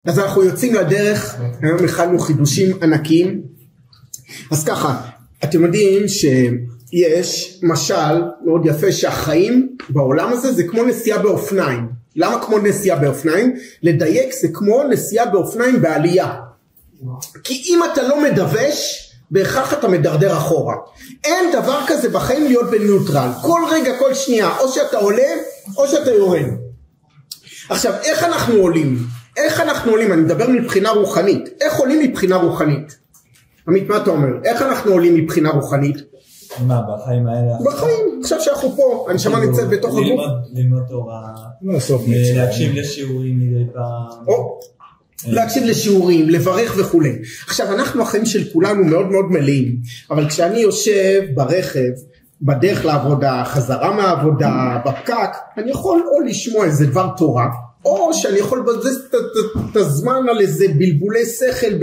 אז אנחנו יוצאים לדרך, היום הכנו חידושים ענקיים. אז ככה, אתם יודעים שיש משל מאוד יפה שהחיים בעולם הזה זה כמו נסיעה באופניים. למה כמו נסיעה באופניים? לדייק, זה כמו נסיעה באופניים בעלייה. כי אם אתה לא מדווש, בהכרח אתה מדרדר אחורה. אין דבר כזה בחיים להיות בניוטרל. כל רגע, כל שנייה, או שאתה עולה או שאתה יורד. עכשיו, איך אנחנו עולים? איך אנחנו עולים? אני מדבר מבחינה רוחנית. איך עולים מבחינה רוחנית? עמית, מה אתה אומר? איך אנחנו עולים מבחינה רוחנית? מה, בחיים האלה? בחיים, עכשיו שאנחנו פה, הנשמה נמצאת בתוך הגוף. ללמוד תורה, להקשיב לשיעורים מדי פעם. להקשיב לשיעורים, לברך וכו'. עכשיו, אנחנו החיים של כולנו מאוד מאוד מלאים, אבל כשאני יושב ברכב, בדרך לעבודה, חזרה מהעבודה, בפקק, אני יכול או לשמוע איזה דבר תורה, או שאני יכול לבזבז את הזמן על איזה בלבולי שכל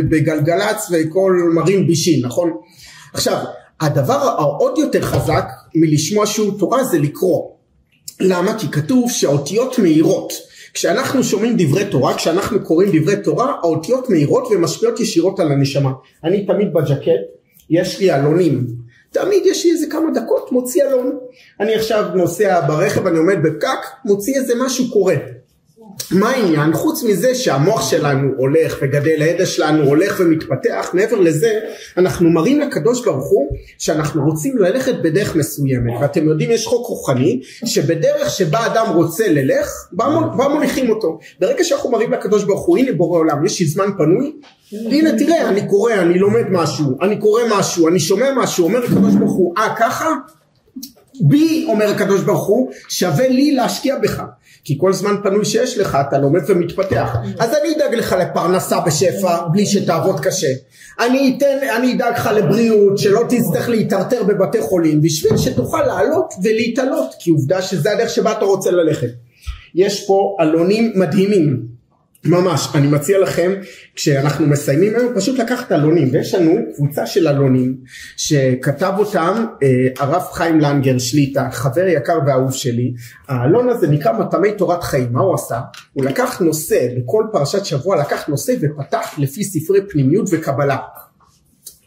בגלגלץ וכל מרים בישין, נכון? עכשיו, הדבר העוד יותר חזק מלשמוע שהוא תורה זה לקרוא. למה? כי כתוב שהאותיות מהירות. כשאנחנו שומעים דברי תורה, כשאנחנו קוראים דברי תורה, האותיות מהירות ומשפיעות ישירות על הנשמה. אני תמיד בג'קט, יש לי אלונים. תמיד יש לי איזה כמה דקות, מוציא אלון. אני עכשיו נוסע ברכב, אני עומד בפקק, מוציא איזה משהו קורה. מה העניין? חוץ מזה שהמוח שלנו הולך וגדל, הידע שלנו הולך ומתפתח, מעבר לזה אנחנו מראים לקדוש ברוך הוא שאנחנו רוצים ללכת בדרך מסוימת, ואתם יודעים יש חוק רוחני שבדרך שבה אדם רוצה ללך, בה מוליכים אותו. ברגע שאנחנו מראים לקדוש ברוך הוא, הנה בורא עולם, יש לי זמן פנוי, הנה תראה, אני קורא, אני לומד משהו, אני קורא משהו, אני שומע משהו, אומר הקדוש ברוך הוא, ככה? בי, אומר הקדוש ברוך הוא, שווה לי להשקיע בך. כי כל זמן פנוי שיש לך אתה לומד ומתפתח. אז אני אדאג לך לפרנסה בשפע בלי שתעבוד קשה. אני אדאג לך לבריאות שלא תצטרך להתערטר בבתי חולים בשביל שתוכל לעלות ולהתעלות, כי עובדה שזה הדרך שבה אתה רוצה ללכת. יש פה אלונים מדהימים ממש. אני מציע לכם כשאנחנו מסיימים היום פשוט לקחת אלונים, ויש לנו קבוצה של אלונים שכתב אותם הרב חיים לנגר שליטה, חבר יקר ואהוב שלי. האלון הזה נקרא מטעמי תורת חיים. מה הוא עשה? הוא לקח נושא, בכל פרשת שבוע לקח נושא ופתח לפי ספרי פנימיות וקבלה.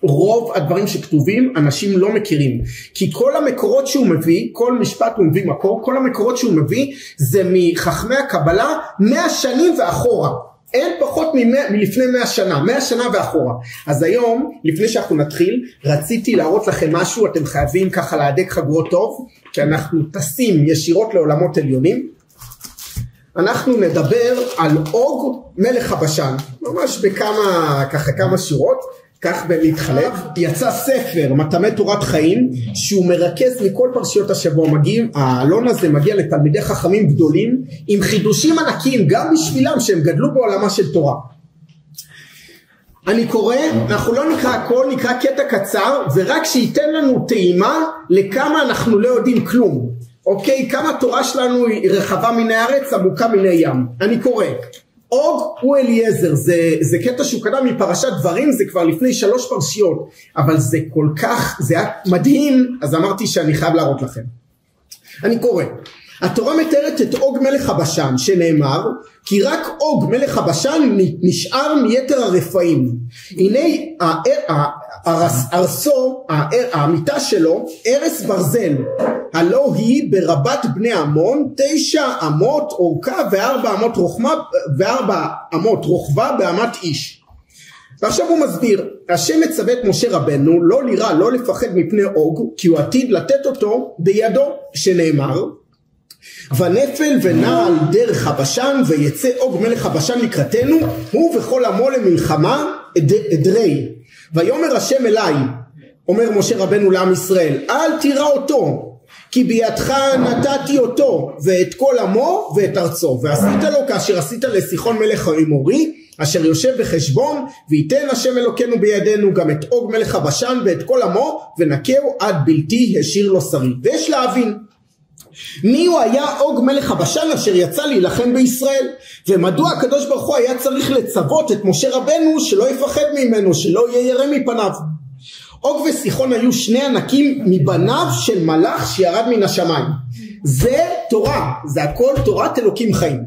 רוב הדברים שכתובים אנשים לא מכירים, כי כל המקורות שהוא מביא, כל משפט הוא מביא מקור, כל המקורות שהוא מביא זה מחכמי הקבלה 100 שנים ואחורה, אין פחות מלפני 100 שנה, 100 שנה ואחורה. אז היום, לפני שאנחנו נתחיל, רציתי להראות לכם משהו, אתם חייבים ככה להדק חגורות טוב, כי אנחנו טסים ישירות לעולמות עליונים. אנחנו נדבר על אוג מלך הבשן, ממש כמה שורות, כך להתחלק. יצא ספר מטעמי תורת חיים שהוא מרכז מכל פרשיות השבוע. האלון הזה מגיע לתלמידי חכמים גדולים עם חידושים ענקיים גם בשבילם שהם גדלו בעולמה של תורה. אני קורא, אנחנו לא נקרא הכל, נקרא קטע קצר ורק שייתן לנו טעימה לכמה אנחנו לא יודעים כלום. אוקיי, כמה תורה שלנו היא רחבה מן הארץ, עמוקה מן הים. אני קורא. אוג הוא אליעזר, זה קטע שהוא קדם מפרשת דברים, זה כבר לפני 3 פרשיות, אבל זה כל כך, זה היה מדהים, אז אמרתי שאני חייב להראות לכם. אני קורא, התורה מתארת את אוג מלך הבשן, שנאמר, כי רק אוג מלך הבשן נשאר מיתר הרפאים. הנה ארסו, המיטה שלו, ארס ברזל, הלא היא ברבת בני עמון, 9 אמות אורכה ו4 אמות רוחבה באמת איש. ועכשיו הוא מסביר, השם מצווה את משה רבנו לא לירא, לא לפחד מפני אוג, כי הוא עתיד לתת אותו בידו, שנאמר, ונפל ונעל דרך הבשן ויצא אוג מלך הבשן לקראתנו, הוא וכל עמו למלחמה אדרי. ויאמר השם אליי, אומר משה רבנו לעם ישראל, אל תירא אותו, כי בידך נתתי אותו ואת כל עמו ואת ארצו, ועשית לו כאשר עשית לסיחון מלך האמורי אשר יושב בחשבון, ויתן השם אלוקינו בידינו גם את אוג מלך הבשן ואת כל עמו ונקהו עד בלתי השאיר לו שריד. ויש להבין מי הוא היה אוג מלך הבשן אשר יצא להילחם בישראל, ומדוע הקדוש ברוך הוא היה צריך לצוות את משה רבנו שלא יפחד ממנו, שלא יהיה ירא מפניו. אוג וסיחון היו 2 ענקים מבניו של מלאך שירד מן השמיים. זה תורה, זה הכל תורת אלוקים חיים.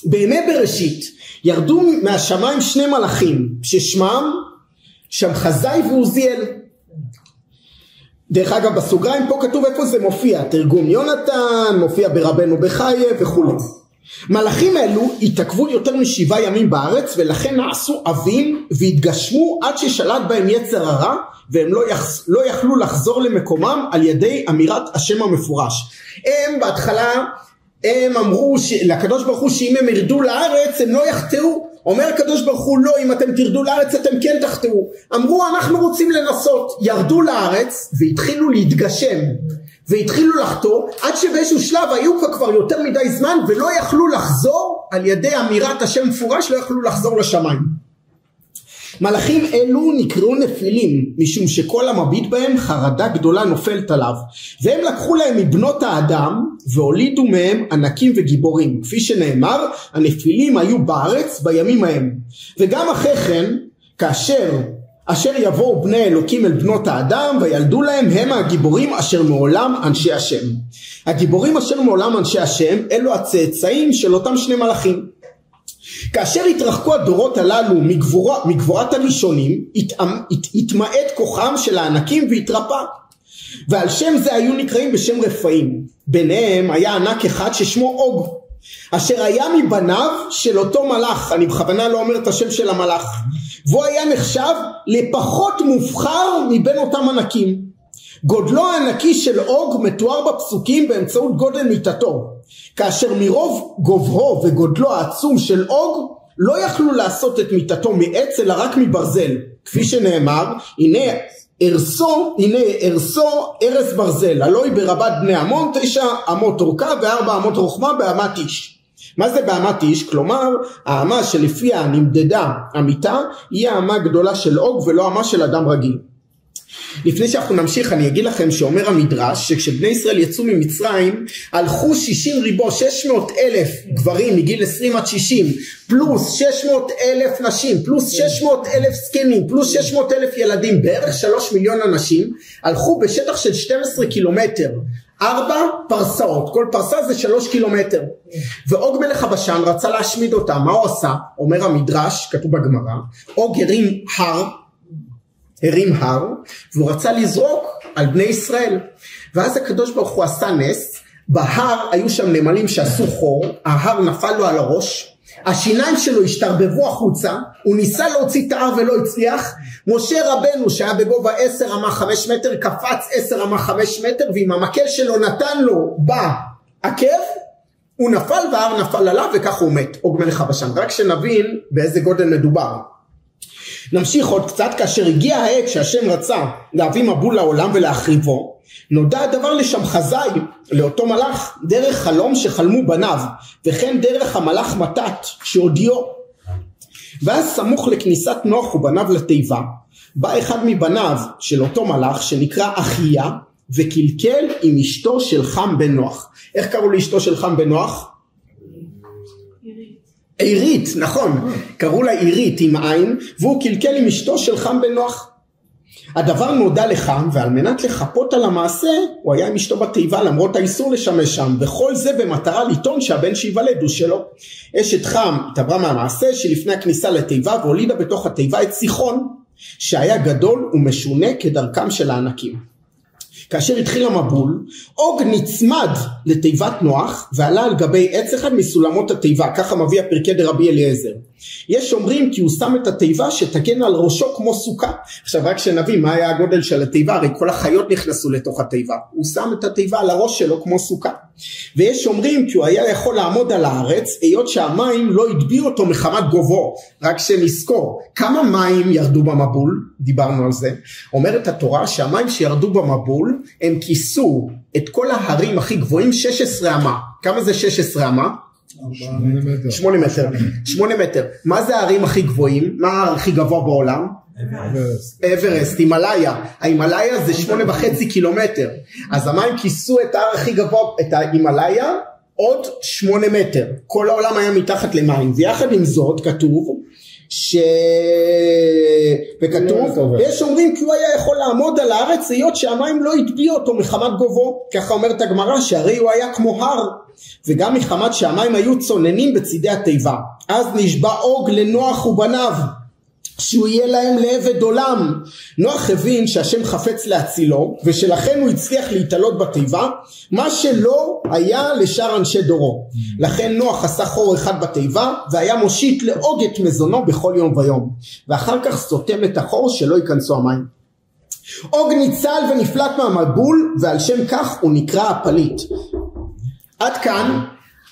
בימי בראשית ירדו מהשמיים שני מלאכים ששמם שמחזאי ועוזיאל. דרך אגב בסוגריים פה כתוב איפה זה מופיע, תרגום יונתן, מופיע ברבנו בחייה וכו'. מלאכים אלו התעכבו יותר מ7 ימים בארץ, ולכן נעשו עבים והתגשמו עד ששלט בהם יצר הרע, והם לא יכלו לחזור למקומם על ידי אמירת השם המפורש. הם בהתחלה הם אמרו לקדוש ברוך הוא שאם הם ירדו לארץ הם לא יחטאו. אומר הקדוש ברוך הוא לא, אם אתם תרדו לארץ אתם כן תחטאו. אמרו אנחנו רוצים לנסות, ירדו לארץ והתחילו להתגשם והתחילו לחטוא, עד שבאיזשהו שלב היו כבר יותר מדי זמן ולא יכלו לחזור על ידי אמירת השם מפורש, לא יכלו לחזור לשמיים. מלאכים אלו נקראו נפילים, משום שכל המביט בהם חרדה גדולה נופלת עליו, והם לקחו להם מבנות האדם והולידו מהם ענקים וגיבורים, כפי שנאמר הנפילים היו בארץ בימים ההם. וגם אחרי כן אשר יבואו בני אלוקים אל בנות האדם וילדו להם, הם הגיבורים אשר מעולם אנשי השם. הגיבורים אשר מעולם אנשי השם אלו הצאצאים של אותם שני מלאכים. כאשר התרחקו הדורות הללו מגבורת הראשונים, התמעט כוחם של הענקים והתרפא, ועל שם זה היו נקראים בשם רפאים. ביניהם היה ענק אחד ששמו אוג, אשר היה מבניו של אותו מלאך, אני בכוונה לא אומר את השם של המלאך, והוא היה נחשב לפחות מובחר מבין אותם ענקים. גודלו הענקי של אוג מתואר בפסוקים באמצעות גודל מיטתו, כאשר מרוב גובהו וגודלו העצום של אוג לא יכלו לעשות את מיטתו מעץ אלא רק מברזל, כפי שנאמר הנה ארסו ארס ברזל, הלוי ברבת בני עמון 9 אמות אורכה ו4 אמות רוחמה באמת איש. מה זה באמת איש? כלומר האמה שלפיה נמדדה המיטה היא האמה גדולה של אוג ולא האמה של אדם רגיל. לפני שאנחנו נמשיך אני אגיד לכם שאומר המדרש שכשבני ישראל יצאו ממצרים הלכו 600,000 גברים מגיל 20 עד 60 פלוס 600,000 נשים פלוס 600,000 זקנים פלוס 600,000 ילדים, בערך 3 מיליון אנשים הלכו בשטח של 12 קילומטר, 4 פרסאות, כל פרסה זה 3 קילומטר. ואוג מלך הבשן רצה להשמיד אותם. מה הוא עשה? אומר המדרש, כתוב בגמרא, אוג הרים הר והוא רצה לזרוק על בני ישראל, ואז הקדוש ברוך הוא עשה נס. בהר היו שם נמלים שעשו חור, ההר נפל לו על הראש, השיניים שלו השתרבבו החוצה, הוא ניסה להוציא את ההר ולא הצליח. משה רבנו שהיה בגובה 10 אמה 5 מטר קפץ 10 אמה 5 מטר ועם המקל שלו נתן לו בעקב, הוא נפל וההר נפל עליו וכך הוא מת. אוג מלך הבשן. רק שנבין באיזה גודל מדובר. נמשיך עוד קצת. כאשר הגיע העת שהשם רצה להביא מבול לעולם ולהחריבו, נודע הדבר לשמחזאי לאותו מלאך דרך חלום שחלמו בניו, וכן דרך המלאך מתת שהודיעו. ואז סמוך לכניסת נוח ובניו לתיבה בא אחד מבניו של אותו מלאך שנקרא אחיה וקלקל עם אשתו של חם בן נוח. איך קראו לאשתו של חם בן נוח? עירית, נכון, קראו לה עירית עם עין, והוא קלקל עם אשתו של חם בן נוח. הדבר נודע לחם, ועל מנת לחפות על המעשה הוא היה עם אשתו בתיבה למרות האיסור לשמש שם, וכל זה במטרה לטעון שהבן שיוולד הוא שלו. אשת חם התעברה מהמעשה שלפני הכניסה לתיבה והולידה בתוך התיבה את סיחון שהיה גדול ומשונה כדרכם של הענקים. כאשר התחיל המבול, אוג נצמד לתיבת נוח ועלה על גבי עץ אחד מסולמות התיבה, ככה מביא הפרקי דרבי אליעזר. יש אומרים כי הוא שם את התיבה שתגן על ראשו כמו סוכה. עכשיו רק שנבין מה היה הגודל של התיבה, הרי כל החיות נכנסו לתוך התיבה, הוא שם את התיבה על הראש שלו כמו סוכה. ויש אומרים כי הוא היה יכול לעמוד על הארץ היות שהמים לא הדביר אותו מחמת גובהו. רק שנזכור כמה מים ירדו במבול, דיברנו על זה. אומרת התורה שהמים שירדו במבול הם כיסו את כל ההרים הכי גבוהים 16 אמה. כמה זה 16 אמה? 8 מטר. 8 מטר. מה זה ההרים הכי גבוהים? מה ההר הכי גבוה בעולם? אברסט, הימלאיה. ההימלאיה זה 8.5 קילומטר. אז המים כיסו את ההר הכי גבוה, את ההימלאיה, עוד 8 מטר. כל העולם היה מתחת למים. ויחד עם זאת כתוב וכתוב, יש אומרים כי הוא היה יכול לעמוד על הארץ היות שהמים לא הטביעו אותו מחמת גובהו, ככה אומרת הגמרא שהרי הוא היה כמו הר, וגם מחמת שהמים היו צוננים בצידי התיבה. אז נשבע אוג לנוח ובניו שהוא יהיה להם לעבד עולם. נוח הבין שהשם חפץ להצילו, ושלכן הוא הצליח להתעלות בתיבה, מה שלא היה לשאר אנשי דורו. לכן נוח עשה חור אחד בתיבה, והיה מושיט לאוג את מזונו בכל יום ויום, ואחר כך סותם את החור שלא ייכנסו המים. אוג ניצל ונפלט מהמבול, ועל שם כך הוא נקרא הפליט. עד כאן.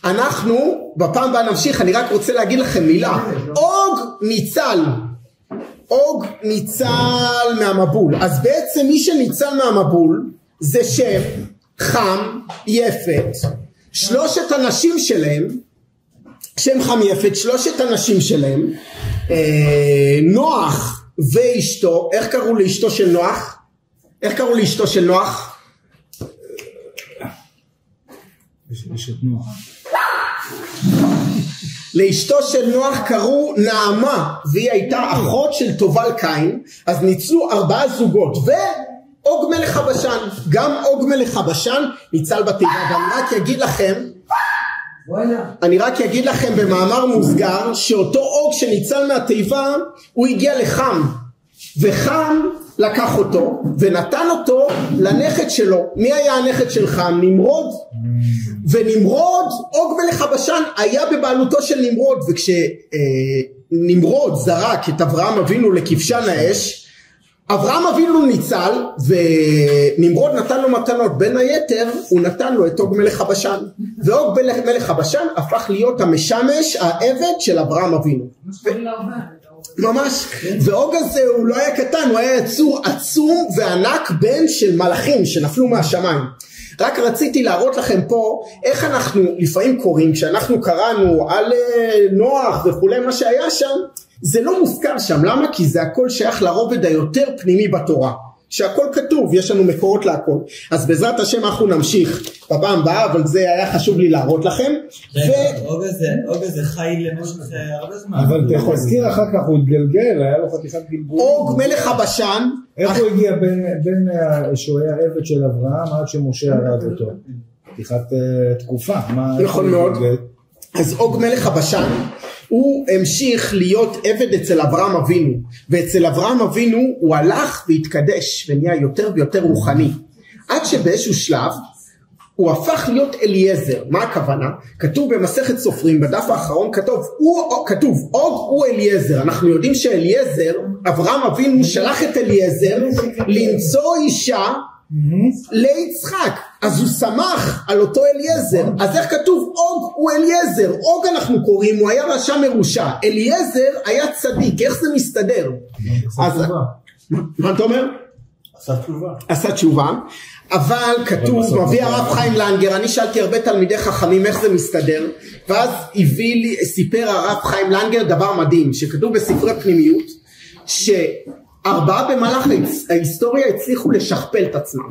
אנחנו בפעם הבאה נמשיך. אני רק רוצה להגיד לכם מילה. אוג ניצל מהמבול. אז בעצם מי שניצל מהמבול זה שם, חם, יפת, שלושת הנשים שלהם, שם, חם, יפת, שלושת הנשים שלהם, נוח ואשתו. איך קראו לאשתו של נוח? אשת נוח. לאשתו של נוח קראו נעמה, והיא הייתה אחות של תובל קין. אז ניצלו 4 זוגות, ואוג מלך הבשן, גם אוג מלך הבשן ניצל בתיבה. אני רק אגיד לכם במאמר מוסגר שאותו אוג שניצל מהתיבה הוא הגיע לחם, וחם לקח אותו ונתן אותו לנכד שלו. מי היה הנכד של חם? נמרוד. ונמרוד, אוג מלך הבשן היה בבעלותו של נמרוד, וכשנמרוד זרק את אברהם אבינו לכבשן האש, אברהם אבינו ניצל, ונמרוד נתן לו מתנות. בין היתר הוא נתן לו את אוג מלך הבשן, ואוג מלך הבשן הפך להיות המשמש, העבד של אברהם אבינו. ממש. ואוג הזה הוא לא היה קטן, הוא היה יצור עצום וענק, בן של מלאכים שנפלו מהשמיים. רק רציתי להראות לכם פה איך אנחנו לפעמים קוראים, כשאנחנו קראנו על נוח וכולי מה שהיה שם, זה לא מוזכר שם. למה? כי זה הכל שייך לרובד היותר פנימי בתורה, שהכל כתוב, יש לנו מקורות להכל. אז בעזרת השם אנחנו נמשיך בפעם הבאה, אבל זה היה חשוב לי להראות לכם. אוג הזה חי למשך הרבה זמן. אבל אתה יכול להזכיר אחר כך, הוא התגלגל, היה לו חתיכת גלגול. אוג מלך הבשן. איך הוא הגיע בין שהוא היה עבד של אברהם עד שמשה הרג אותו? חתיכת תקופה. נכון מאוד. אז אוג מלך הבשן הוא המשיך להיות עבד אצל אברהם אבינו, ואצל אברהם אבינו הוא הלך והתקדש ונהיה יותר ויותר רוחני, עד שבאיזשהו שלב הוא הפך להיות אליעזר. מה הכוונה? כתוב במסכת סופרים בדף האחרון, כתוב אוג הוא אליעזר. אנחנו יודעים שאליעזר, אברהם אבינו שלח את אליעזר למצוא אישה ליצחק, אז הוא שמח על אותו אליעזר. אז איך כתוב אוג הוא אליעזר? אוג אנחנו קוראים, הוא היה רשע מרושע, אליעזר היה צדיק. איך זה מסתדר? מה אתה אומר? עשה תשובה. אבל כתוב, מביא הרב חיים לנגר, אני שאלתי הרבה תלמידי חכמים איך זה מסתדר, ואז סיפר הרב חיים לנגר דבר מדהים, שכתוב בספרי פנימיות, ש4 במהלך ההיסטוריה הצליחו לשכפל את עצמם.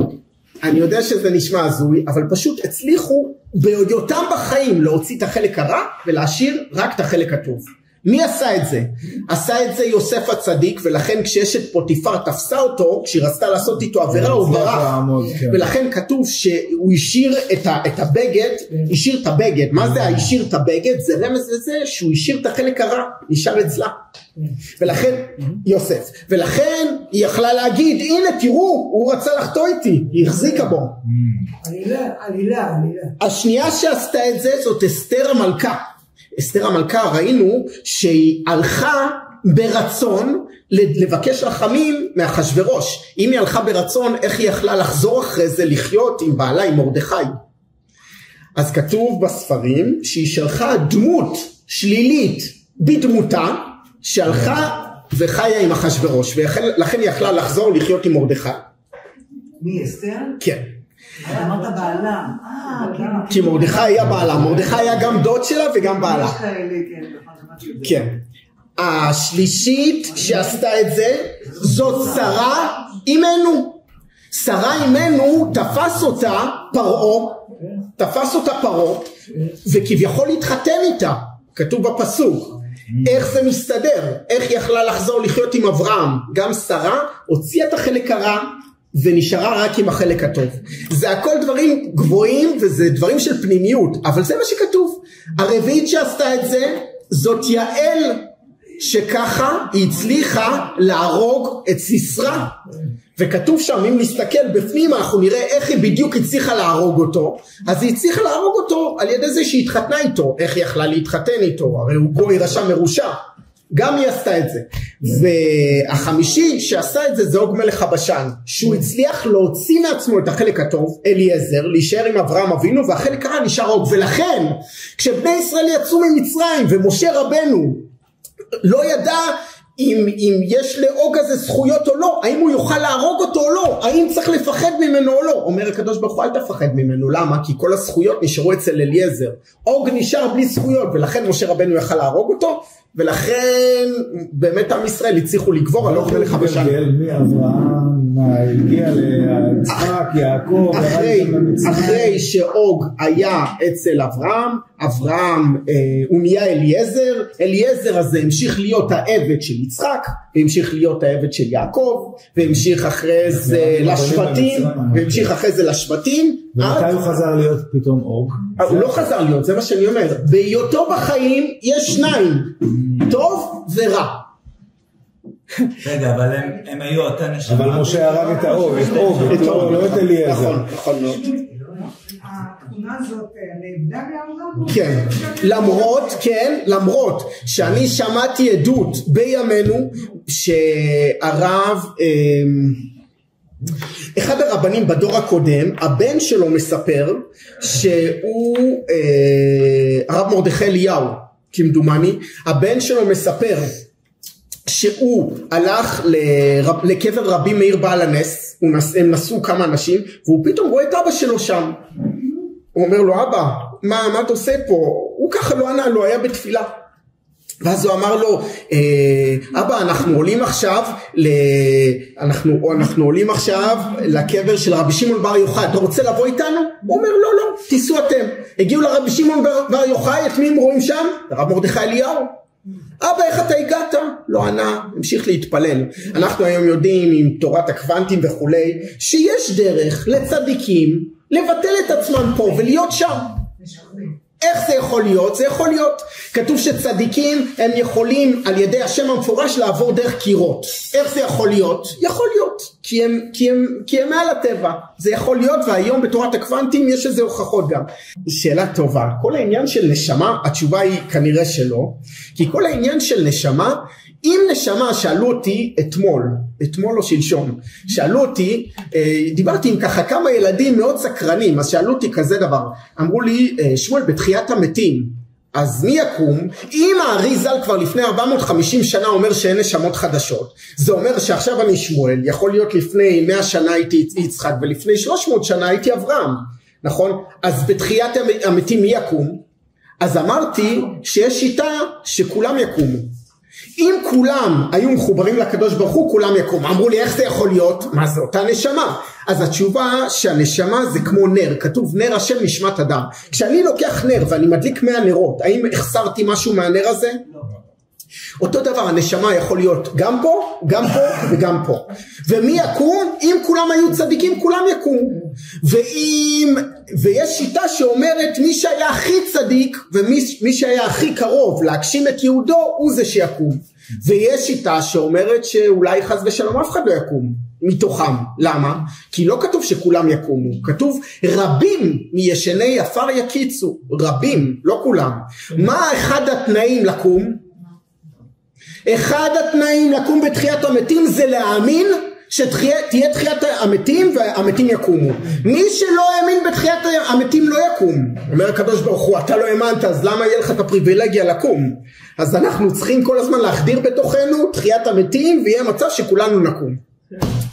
אני יודע שזה נשמע הזוי, אבל פשוט הצליחו בהיותם בחיים להוציא את החלק הרע ולהשאיר רק את החלק הטוב. מי עשה את זה? עשה את זה יוסף הצדיק, ולכן כשאשת פוטיפר תפסה אותו, כשהיא רצתה לעשות איתו עבירה הוא ברח, ולכן כתוב שהוא השאיר את הבגד, השאיר את הבגד. מה זה השאיר את הבגד? זה רמז לזה שהוא השאיר את החלק הרע, נשאר אצלה. ולכן יוסף, ולכן היא יכלה להגיד הנה תראו הוא רצה לחטוא איתי, היא החזיקה בו. עלילה. השנייה שעשתה את זה זאת אסתר המלכה. אסתר המלכה ראינו שהיא הלכה ברצון לבקש רחמים מאחשוורוש. אם היא הלכה ברצון, איך היא יכלה לחזור אחרי זה לחיות עם בעלה, עם מרדכי? אז כתוב בספרים שהיא שלחה דמות שלילית בדמותה, שהלכה וחיה עם אחשוורוש, ולכן היא יכלה לחזור לחיות עם מרדכי. מי, אסתר? כן. אמרת בעלה. כי מרדכי היה בעלה, מרדכי היה גם דוד שלה וגם בעלה. כן. השלישית שעשתה את זה זאת שרה אימנו. שרה אימנו תפס אותה פרעה וכביכול התחתן איתה. כתוב בפסוק איך זה מסתדר? איך יכלה לחזור לחיות עם אברהם? גם שרה הוציאה את החלק הרע ונשארה רק עם החלק הטוב. זה הכל דברים גבוהים וזה דברים של פנימיות, אבל זה מה שכתוב. הרביעית שעשתה את זה זאת יעל, שככה היא הצליחה להרוג את סיסרא, וכתוב שם אם נסתכל בפנים אנחנו נראה איך היא בדיוק הצליחה להרוג אותו. אז היא הצליחה להרוג אותו על ידי זה שהיא התחתנה איתו. איך היא יכלה להתחתן איתו? הרי הוא גוי רשע מרושע. גם היא עשתה את זה. והחמישי שעשה את זה זה אוג מלך הבשן, שהוא הצליח להוציא מעצמו את החלק הטוב אליעזר, להישאר עם אברהם אבינו, והחלק הרע נשאר אוג. ולכן כשבני ישראל יצאו ממצרים ומשה רבנו לא ידע אם יש לאוג הזה זכויות או לא, האם הוא יוכל להרוג אותו או לא, האם צריך לפחד ממנו או לא, אומר הקדוש ברוך הוא אל תפחד ממנו. למה? כי כל הזכויות נשארו אצל אליעזר. אוג נשאר בלי זכויות, ולכן משה רבנו יכל להרוג אותו, ולכן באמת עם ישראל הצליחו לגבור על אוג מלך הבשן. מאברהם הגיע ליצחק, יעקב, אחרי שאוג היה אצל אברהם הוא נהיה אליעזר. אליעזר הזה המשיך להיות העבד של יצחק, והמשיך להיות העבד של יעקב, והמשיך אחרי זה לשבטים, ומתי הוא חזר להיות פתאום אוג? הוא לא חזר להיות, זה מה שאני אומר. בהיותו בחיים יש שניים, טוב ורע. רגע, אבל הם היו אותה נשמה. אבל משה הרג את האוג, לא את אליעזר. נכון מאוד. התכונה הזאת נאבדה מהעולם? כן, למרות שאני שמעתי עדות בימינו שהרב, אחד הרבנים בדור הקודם, הבן שלו מספר שהוא הרב מרדכי אליהו כמדומני, הבן שלו מספר שהוא הלך לקבר רבי מאיר בעל הנס, הם נסעו כמה אנשים, והוא פתאום רואה את אבא שלו שם. הוא אומר לו, אבא, מה אתה עושה פה? הוא ככה לא ענה, לא היה בתפילה. ואז הוא אמר לו, אבא, אנחנו עולים עכשיו לקבר של רבי שמעון בר יוחאי, אתה רוצה לבוא איתנו? הוא אומר, לא, תיסעו אתם. הגיעו לרבי שמעון בר יוחאי, את מי הם רואים שם? הרב מרדכי אליהו. אבא, איך אתה הגעת? לא ענה, המשיך להתפלל. אנחנו היום יודעים עם תורת הקוונטים וכולי, שיש דרך לצדיקים לבטל את עצמם פה ולהיות שם. איך זה יכול להיות? זה יכול להיות. כתוב שצדיקים הם יכולים על ידי השם המפורש לעבור דרך קירות. איך זה יכול להיות? יכול להיות. כי הם מעל הטבע. זה יכול להיות, והיום בתורת הקוונטים יש איזה הוכחות גם. שאלה טובה. כל העניין של נשמה, התשובה היא כנראה שלא. כי כל העניין של נשמה, אם נשמה, שאלו אותי אתמול או שלשום, שאלו אותי, דיברתי עם ככה כמה ילדים מאוד סקרנים, אז שאלו אותי כזה דבר, אמרו לי, שמואל, בתחיית המתים, אז מי יקום? אם הארי ז"ל כבר לפני 450 שנה אומר שאין נשמות חדשות, זה אומר שעכשיו אני שמואל, יכול להיות לפני 100 שנה הייתי יצחק, ולפני 300 שנה הייתי אברהם, נכון? אז בתחיית המתים מי יקום? אז אמרתי שיש שיטה שכולם יקומו. אם כולם היו מחוברים לקדוש ברוך הוא, כולם יקום. אמרו לי, איך זה יכול להיות? מה זה אותה נשמה? אז התשובה שהנשמה זה כמו נר, כתוב נר השם נשמת אדם. כשאני לוקח נר ואני מדליק 100 נרות, האם החסרתי משהו מהנר הזה? לא. אותו דבר, הנשמה יכול להיות גם פה וגם פה. ומי יקום? אם כולם היו צדיקים, כולם יקום. ויש שיטה שאומרת מי שהיה הכי צדיק ומי שהיה הכי קרוב להגשים את יהודו הוא זה שיקום. ויש שיטה שאומרת שאולי חס ושלום אף אחד לא יקום מתוכם. למה? כי לא כתוב שכולם יקומו, כתוב רבים מישני עפר יקיצו. רבים, לא כולם. מה אחד התנאים לקום? אחד התנאים לקום בתחיית המתים זה להאמין שתהיה תחיית המתים והמתים יקומו. מי שלא האמין בתחיית המתים לא יקום. אומר הקדוש ברוך הוא, אתה לא האמנת, אז למה יהיה לך את הפריבילגיה לקום? אז אנחנו צריכים כל הזמן להחדיר בתוכנו תחיית המתים, ויהיה מצב שכולנו נקום.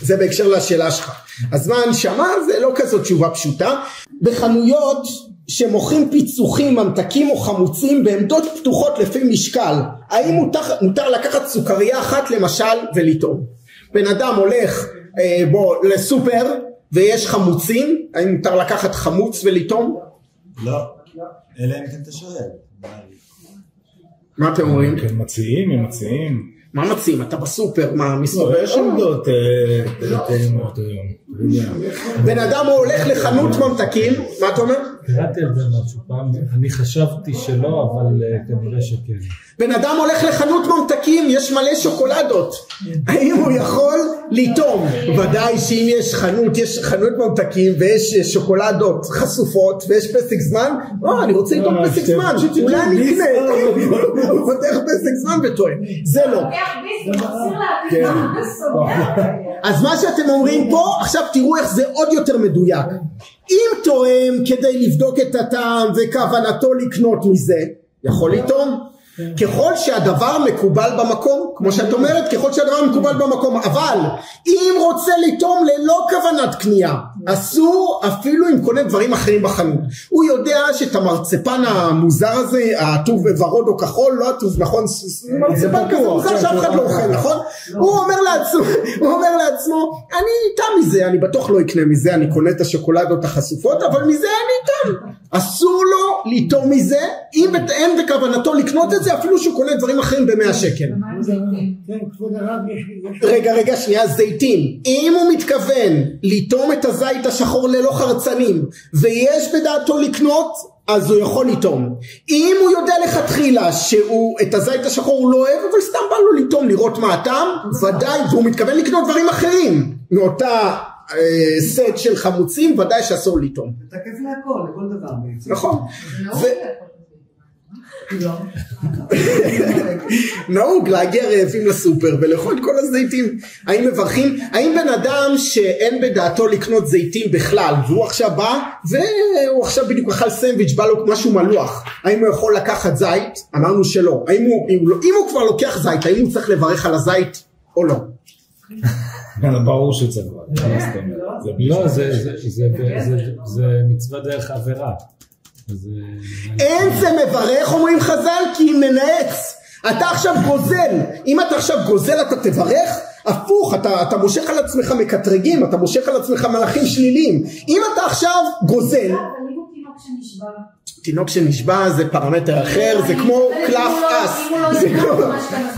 זה בהקשר לשאלה שלך. אז מה הנשמה? זה לא כזאת תשובה פשוטה. בחנויות שמוכרים פיצוחים, ממתקים או חמוצים בעמדות פתוחות לפי משקל, האם מותר לקחת סוכריה אחת למשל ולטעום? בן אדם הולך לסופר ויש חמוצים, האם מותר לקחת חמוץ ולטעום? לא, אלא אם כן אתה שואל. מה אתם אומרים? הם מציעים. מה מציעים? אתה בסופר, מה מסתובב? יש עמדות טעימות היום. בן אדם הוא הולך לחנות ממתקים, מה אתה אומר? קראתי על זה משהו פעם, אני חשבתי שלא, אבל כנראה שכן. בן אדם הולך לחנות ממתקים, יש מלא שוקולדות. האם הוא יכול לטעום? ודאי שאם יש חנות ממתקים ויש שוקולדות חשופות ויש פסק זמן, אני רוצה לטעום פסק זמן, אולי אני אקנה. הוא פותח פסק זמן וטועם. זה לא. אז מה שאתם אומרים פה, עכשיו תראו איך זה עוד יותר מדויק. אם תואם כדי לבדוק את הטעם וכוונתו לקנות מזה, יכול לטעום. ככל שהדבר מקובל במקום, כמו שאת אומרת, ככל שהדבר מקובל במקום, אבל אם רוצה לטעום ללא כוונת קנייה, אסור אפילו אם קונה דברים אחרים בחנות. הוא יודע שאת המרצפן המוזר הזה, העטוב בוורוד או כחול, לא עטוב, נכון? מרצפן כזה מוזר שאף אחד לא אוכל, נכון? הוא אומר לעצמו, אני איתם מזה, אני בטוח לא אקנה מזה, אני קונה את השוקולדות החשופות, אבל מזה אני איתם. אסור לו לטעום מזה, אם אין בכוונתו לקנות את זה, אפילו שהוא קונה דברים אחרים ב100 שקל. רגע, שנייה, זיתים. אם הוא מתכוון לטעום את הזית השחור ללא חרצנים, ויש בדעתו לקנות, אז הוא יכול לטעום. אם הוא יודע לכתחילה שהוא את הזית השחור הוא לא אוהב, אבל סתם בא לו לטעום, לראות מה הטעם, ודאי, והוא מתכוון לקנות דברים אחרים, מאותה סט של חמוצים, ודאי שאסור לטעום. זה תקף להכל, לכל דבר בעצם. נכון. נהוג להגיע רעבים לסופר ולאכול כל הזיתים. האם מברכים? האם בן אדם שאין בדעתו לקנות זיתים בכלל והוא עכשיו בא והוא עכשיו בדיוק אכל סנדוויץ' בא לו משהו מלוח, האם הוא יכול לקחת זית? אמרנו שלא. אם הוא כבר לוקח זית, האם הוא צריך לברך על הזית או לא? ברור שצריך. לא, זה מצווה דרך עבירה. אין זה מברך, אומרים חז"ל, כי אם מנעץ. אתה עכשיו גוזל, אם אתה עכשיו גוזל אתה תברך, הפוך, אתה מושך על עצמך מקטרגים, אתה מושך על עצמך מלאכים שליליים. אם אתה עכשיו גוזל, תינוק שנשבע זה פרמטר אחר, זה כמו קלף אס, זה כמו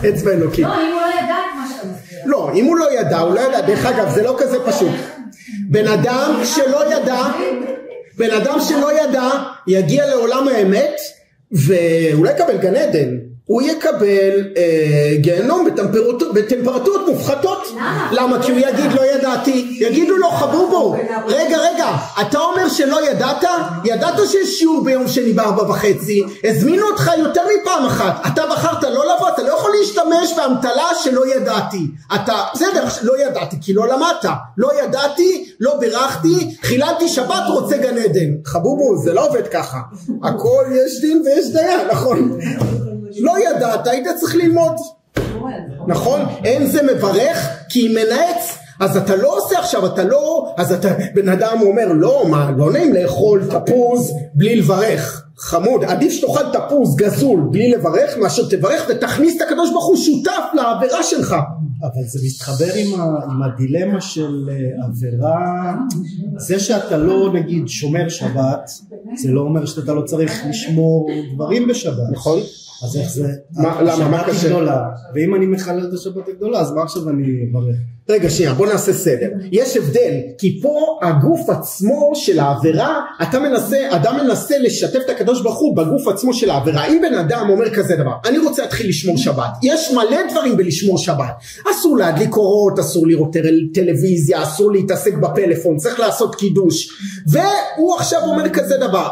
אצבע אלוקית. לא, אם הוא לא ידע, הוא לא ידע, דרך אגב זה לא כזה פשוט. בן אדם שלא ידע יגיע לעולם האמת ואולי יקבל גן עדן, הוא יקבל גיהנום בטמפרטורות מופחתות. למה? כי הוא יגיד לא ידעתי, יגידו לו חבובו, רגע, אתה אומר שלא ידעת? ידעת שיש שיעור ביום שני ב16:30, הזמינו אותך יותר מפעם אחת, אתה בחרת לא לבוא, אתה לא יכול להשתמש באמתלה שלא ידעתי. אתה, בסדר, לא ידעתי כי לא למדת, לא ידעתי, לא בירכתי, חיללתי שבת, רוצה גן עדן. חבובו, זה לא עובד ככה, הכל יש דין ויש דיין, נכון? לא ידעת, היית צריך ללמוד, נכון? אין זה מברך כי מנעץ. אז אתה לא עושה עכשיו, אז אתה, בן אדם אומר לא, מה, לא נעים לאכול תפוז בלי לברך. חמוד, עדיף שתאכל תפוז גזול בלי לברך מאשר תברך ותכניס את הקדוש ברוך הוא שותף לעבירה שלך. אבל זה מתחבר עם הדילמה של עבירה. זה שאתה לא נגיד שומר שבת, זה לא אומר שאתה לא צריך לשמור דברים בשבת. נכון. אז איך זה? למה? מה קשה? גדולה. ואם אני מחלל את השבת הגדולה, אז מה עכשיו אני אברך? רגע, שנייה, בוא נעשה סדר. יש הבדל, כי פה הגוף עצמו של העבירה, אדם מנסה לשתף את הקדוש ברוך הוא בגוף עצמו של העבירה. אם בן אדם אומר כזה דבר, אני רוצה להתחיל לשמור שבת, יש מלא דברים בלשמור שבת. אסור להדליק אורות, אסור לראות טלוויזיה, אסור להתעסק בפלאפון, צריך לעשות קידוש. והוא עכשיו אומר כזה דבר,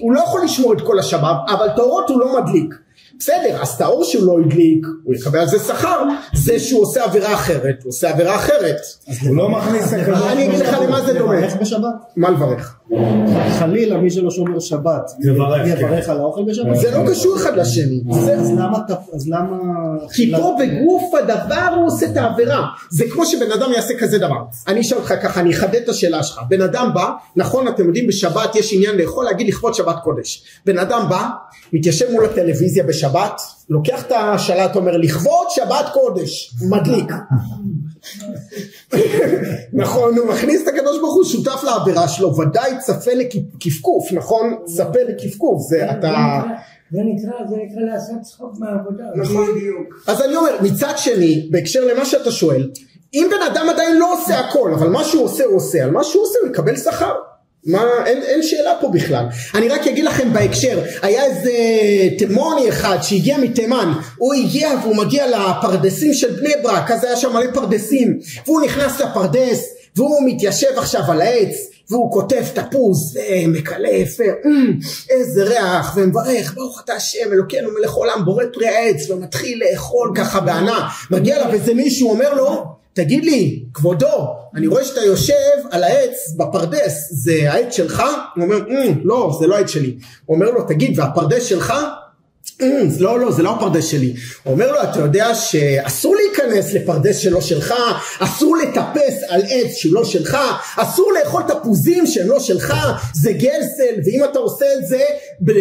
הוא לא יכול לשמור את כל השבת, אבל את האורות הוא לא מדליק. בסדר, אז את האור שהוא לא הדליק, הוא יקבל על זה שכר. זה שהוא עושה עבירה אחרת, הוא עושה עבירה אחרת. אז הוא לא מכניס הקדוש. אני אגיד לך למה זה דומה. לברך בשבת? מה לברך? חלילה מי שלא שומר שבת יברך על האוכל בשבת? זה לא קשור אחד לשני. אז למה? כי פה בגוף הדבר הוא עושה את העבירה. זה כמו שבן אדם יעשה כזה דבר. אני אשאל אותך ככה, אני אחדד את השאלה שלך. בן אדם בא, נכון אתם יודעים בשבת יש עניין לאכול, להגיד לכבוד שבת קודש. בן אדם בא, מתיישב מול הטלוויזיה בשבת, לוקח את השלט, אומר לכבוד שבת קודש, מדליק. נכון, הוא מכניס את הקדוש ברוך הוא שותף לעבירה שלו, ודאי צפה לקפקוף, נכון? צפה לקפקוף, זה אתה זה נקרא לעשות צחוק מהעבודה. נכון. אז אני אומר, מצד שני, בהקשר למה שאתה שואל, אם בן אדם עדיין לא עושה הכל, אבל מה שהוא עושה הוא עושה, על מה שהוא עושה הוא יקבל שכר. אין שאלה פה בכלל. אני רק אגיד לכם בהקשר, היה איזה תימוני אחד שהגיע מתימן, הוא הגיע והוא מגיע לפרדסים של בני ברק, אז היה שם מלא פרדסים, והוא נכנס לפרדס, והוא מתיישב עכשיו על העץ, והוא כותב תפוז ומקלף, איזה ריח, ומברך, ברוך אתה השם אלוקינו מלך עולם בורא פרי העץ, ומתחיל לאכול ככה בענה. מגיע לה וזה מישהו אומר לו, תגיד לי כבודו, אני רואה שאתה יושב על העץ בפרדס, זה העץ שלך? הוא אומר, לא, זה לא העץ שלי. הוא אומר לו, תגיד, והפרדס שלך? לא, זה לא הפרדס שלי. הוא אומר לו, אתה יודע שאסור להיכנס לפרדס שלא שלך, אסור לטפס על עץ שלא שלך, אסור לאכול תפוזים שהם לא שלך, זה גזל, ואם אתה עושה את זה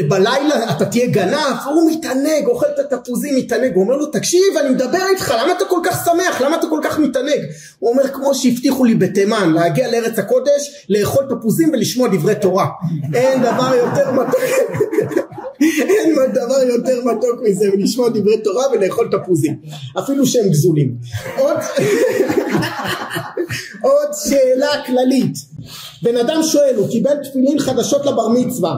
בלילה אתה תהיה גנב. הוא מתענג, אוכל את התפוזים, מתענג. הוא אומר לו, תקשיב, אני מדבר איתך, למה אתה כל כך שמח, למה אתה כל כך מתענג? הוא אומר, כמו שהבטיחו לי בתימן, להגיע לארץ הקודש, לאכול תפוזים ולשמוע דברי תורה. אין דבר יותר מתוק. אין דבר יותר מתוק מזה, ולשמוע דברי תורה ולאכול תפוזים, אפילו שהם גזולים. עוד שאלה כללית. בן אדם שואל, הוא קיבל תפילין חדשות לבר מצווה,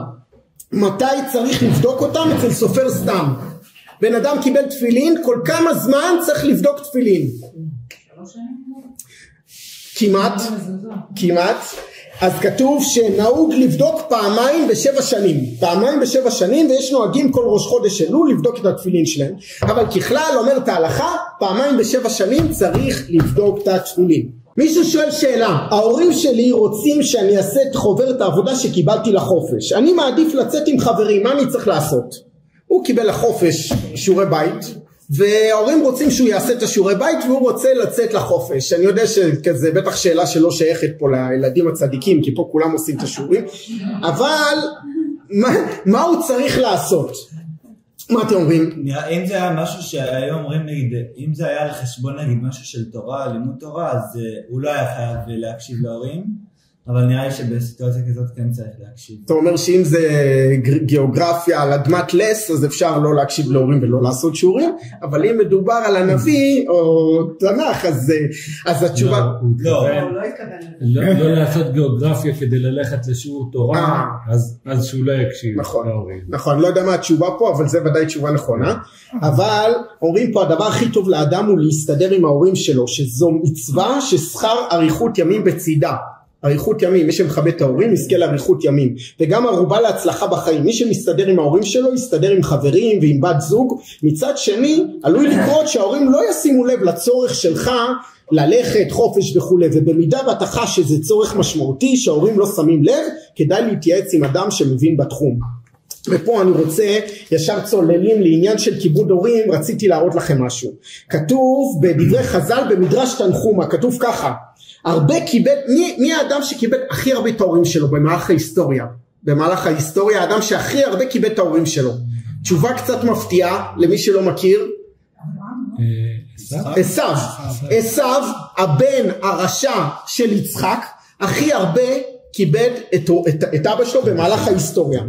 מתי צריך לבדוק אותם? אצל סופר סתם. בן אדם קיבל תפילין, כל כמה זמן צריך לבדוק תפילין? כמעט. אז כתוב שנהוג לבדוק פעמיים בשבע שנים, ויש נוהגים כל ראש חודש אלול לבדוק את התפילין שלהם, אבל ככלל אומרת ההלכה, פעמיים בשבע שנים צריך לבדוק את התפילין. מישהו שואל שאלה, ההורים שלי רוצים שאני אעשה את חוברת העבודה שקיבלתי לחופש, אני מעדיף לצאת עם חברים, מה אני צריך לעשות? הוא קיבל לחופש שיעורי בית, וההורים רוצים שהוא יעשה את השיעורי בית, והוא רוצה לצאת לחופש. אני יודע שזה בטח שאלה שלא שייכת פה לילדים הצדיקים, כי פה כולם עושים את השיעורים, אבל מה הוא צריך לעשות? מה אתם אומרים? אם זה היה משהו שהיום אומרים, נגיד, אם זה היה על חשבון נגיד משהו של תורה, לימוד תורה, אז הוא לא היה חייב להקשיב להורים, אבל נראה לי שבסיטואציה כזאת כן צריך להקשיב. אתה אומר שאם זה גיאוגרפיה על אדמת לס, אז אפשר לא להקשיב להורים ולא לעשות שיעורים, אבל אם מדובר על הנביא או תנ"ך, אז התשובה... לא לעשות גיאוגרפיה כדי ללכת לשיעור תורה, אז שהוא לא יקשיב להורים. נכון, לא יודע מה התשובה פה, אבל זה ודאי תשובה נכונה. אבל אומרים פה, הדבר הכי טוב לאדם הוא להסתדר עם ההורים שלו, שזו מצווה ששכר אריכות ימים בצידה. אריכות ימים, מי שמכבד את ההורים יזכה לאריכות ימים, וגם ערובה להצלחה בחיים. מי שמסתדר עם ההורים שלו יסתדר עם חברים ועם בת זוג. מצד שני עלול לקרות שההורים לא ישימו לב לצורך שלך ללכת חופש וכו', ובמידה ואתה חש שזה צורך משמעותי שההורים לא שמים לב, כדאי להתייעץ עם אדם שמבין בתחום. ופה אני רוצה ישר צוללים לעניין של כיבוד הורים. רציתי להראות לכם משהו. כתוב בדברי חז"ל במדרש תנחומא, כתוב ככה, הרבה קיבל, מי האדם שקיבל הכי הרבה את ההורים שלו במהלך ההיסטוריה? במהלך ההיסטוריה האדם שהכי הרבה קיבל את ההורים שלו. תשובה קצת מפתיעה למי שלא מכיר. עשיו, הבן הרשע של יצחק, הכי הרבה קיבל את אבא שלו במהלך ההיסטוריה.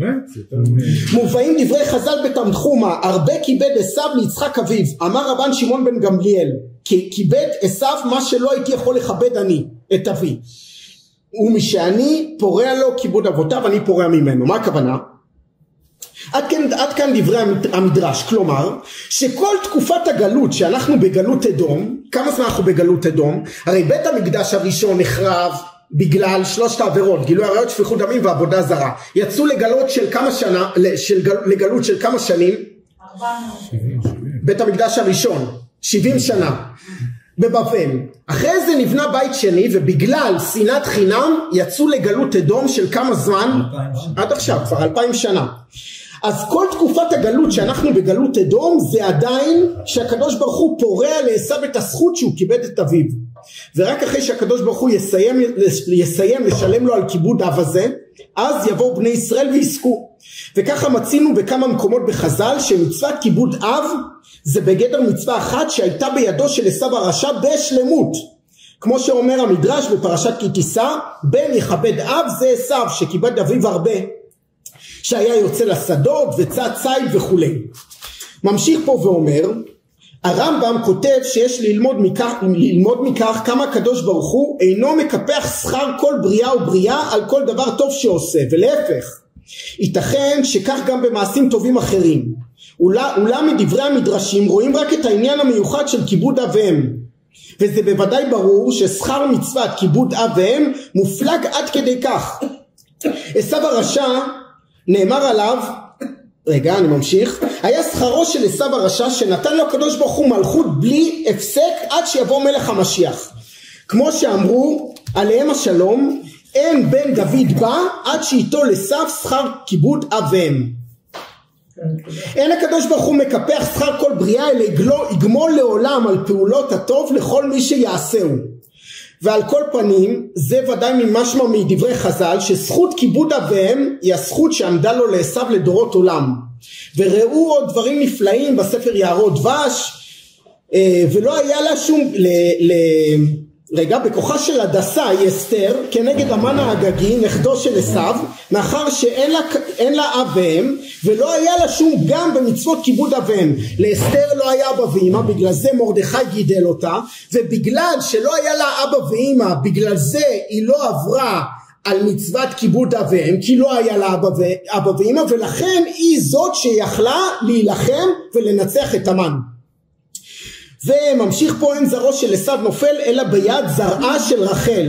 מובאים דברי חז"ל בתנחומא, הרבה כיבד עשיו ליצחק אביו. אמר רבן שמעון בן גמליאל, כיבד עשיו מה שלא הייתי יכול לכבד אני, את אבי. ומשאני פורע לו כיבוד אבותיו, אני פורע ממנו. מה הכוונה? עד כאן דברי המדרש, כלומר שכל תקופת הגלות שאנחנו בגלות אדום, כמה זמן אנחנו בגלות אדום? הרי בית המקדש הראשון נחרב בגלל שלושת העבירות, גילוי עריות, שפיכות דמים ועבודה זרה. יצאו לגלות של כמה שנה, לגלות של כמה שנים? 400. בית המקדש הראשון 70 שנה בבבל. אחרי זה נבנה בית שני, ובגלל שנאת חינם יצאו לגלות אדום של כמה זמן? עד עכשיו, כבר 2000 שנה. אז כל תקופת הגלות שאנחנו בגלות אדום, זה עדיין שהקדוש ברוך הוא פורע לעשיו את הזכות שהוא כיבד את אביו. ורק אחרי שהקדוש ברוך הוא יסיים לשלם לו על כיבוד אב הזה, אז יבואו בני ישראל ויזכו. וככה מצינו בכמה מקומות בחז"ל שמצוות כיבוד אב זה בגדר מצווה אחת שהייתה בידו של עשיו הרשע בשלמות. כמו שאומר המדרש בפרשת כי תישא, בן יכבד אב, זה עשיו שכיבד אביו הרבה. שהיה יוצא לשדות וצד ציד וכו'. ממשיך פה ואומר, הרמב"ם כותב שיש ללמוד מכך כמה הקדוש ברוך הוא אינו מקפח שכר כל בריאה ובריאה על כל דבר טוב שעושה, ולהפך, ייתכן שכך גם במעשים טובים אחרים. אולם מדברי המדרשים רואים רק את העניין המיוחד של כיבוד אב ואם, וזה בוודאי ברור ששכר מצוות כיבוד אב ואם מופלג עד כדי כך. עשיו הרשע נאמר עליו, רגע אני ממשיך, היה שכרו של עשיו הרשע שנתן לו הקדוש ברוך הוא מלכות בלי הפסק עד שיבוא מלך המשיח, כמו שאמרו עליהם השלום, אין בן דוד בא עד שיתו לעשיו שכר כיבוד אב ואם. אין הקדוש ברוך הוא מקפח שכר כל בריאה, אלא יגמול לעולם על פעולות הטוב לכל מי שיעשהו. ועל כל פנים זה ודאי ממשמע מדברי חז"ל שזכות כיבוד אב ואם היא הזכות שעמדה לו לעשיו לדורות עולם. וראו עוד דברים נפלאים בספר יערות דבש, ולא היה לה שום בכוחה של הדסה היא אסתר כנגד המן האגגי נכדו של עשיו, מאחר שאין לה אב ואם ולא היה לה שום גם במצוות כיבוד אב ואם. לאסתר לא היה אבא ואמא, בגלל זה מרדכי גידל אותה, ובגלל שלא היה לה אבא ואמא בגלל זה היא לא עברה על מצוות כיבוד אב ואם, כי לא היה לה אבא ואמא, ולכן היא זאת שיכלה להילחם ולנצח את המן. וממשיך פה, אין זרעו של עשיו נופל אלא ביד זרעה של רחל,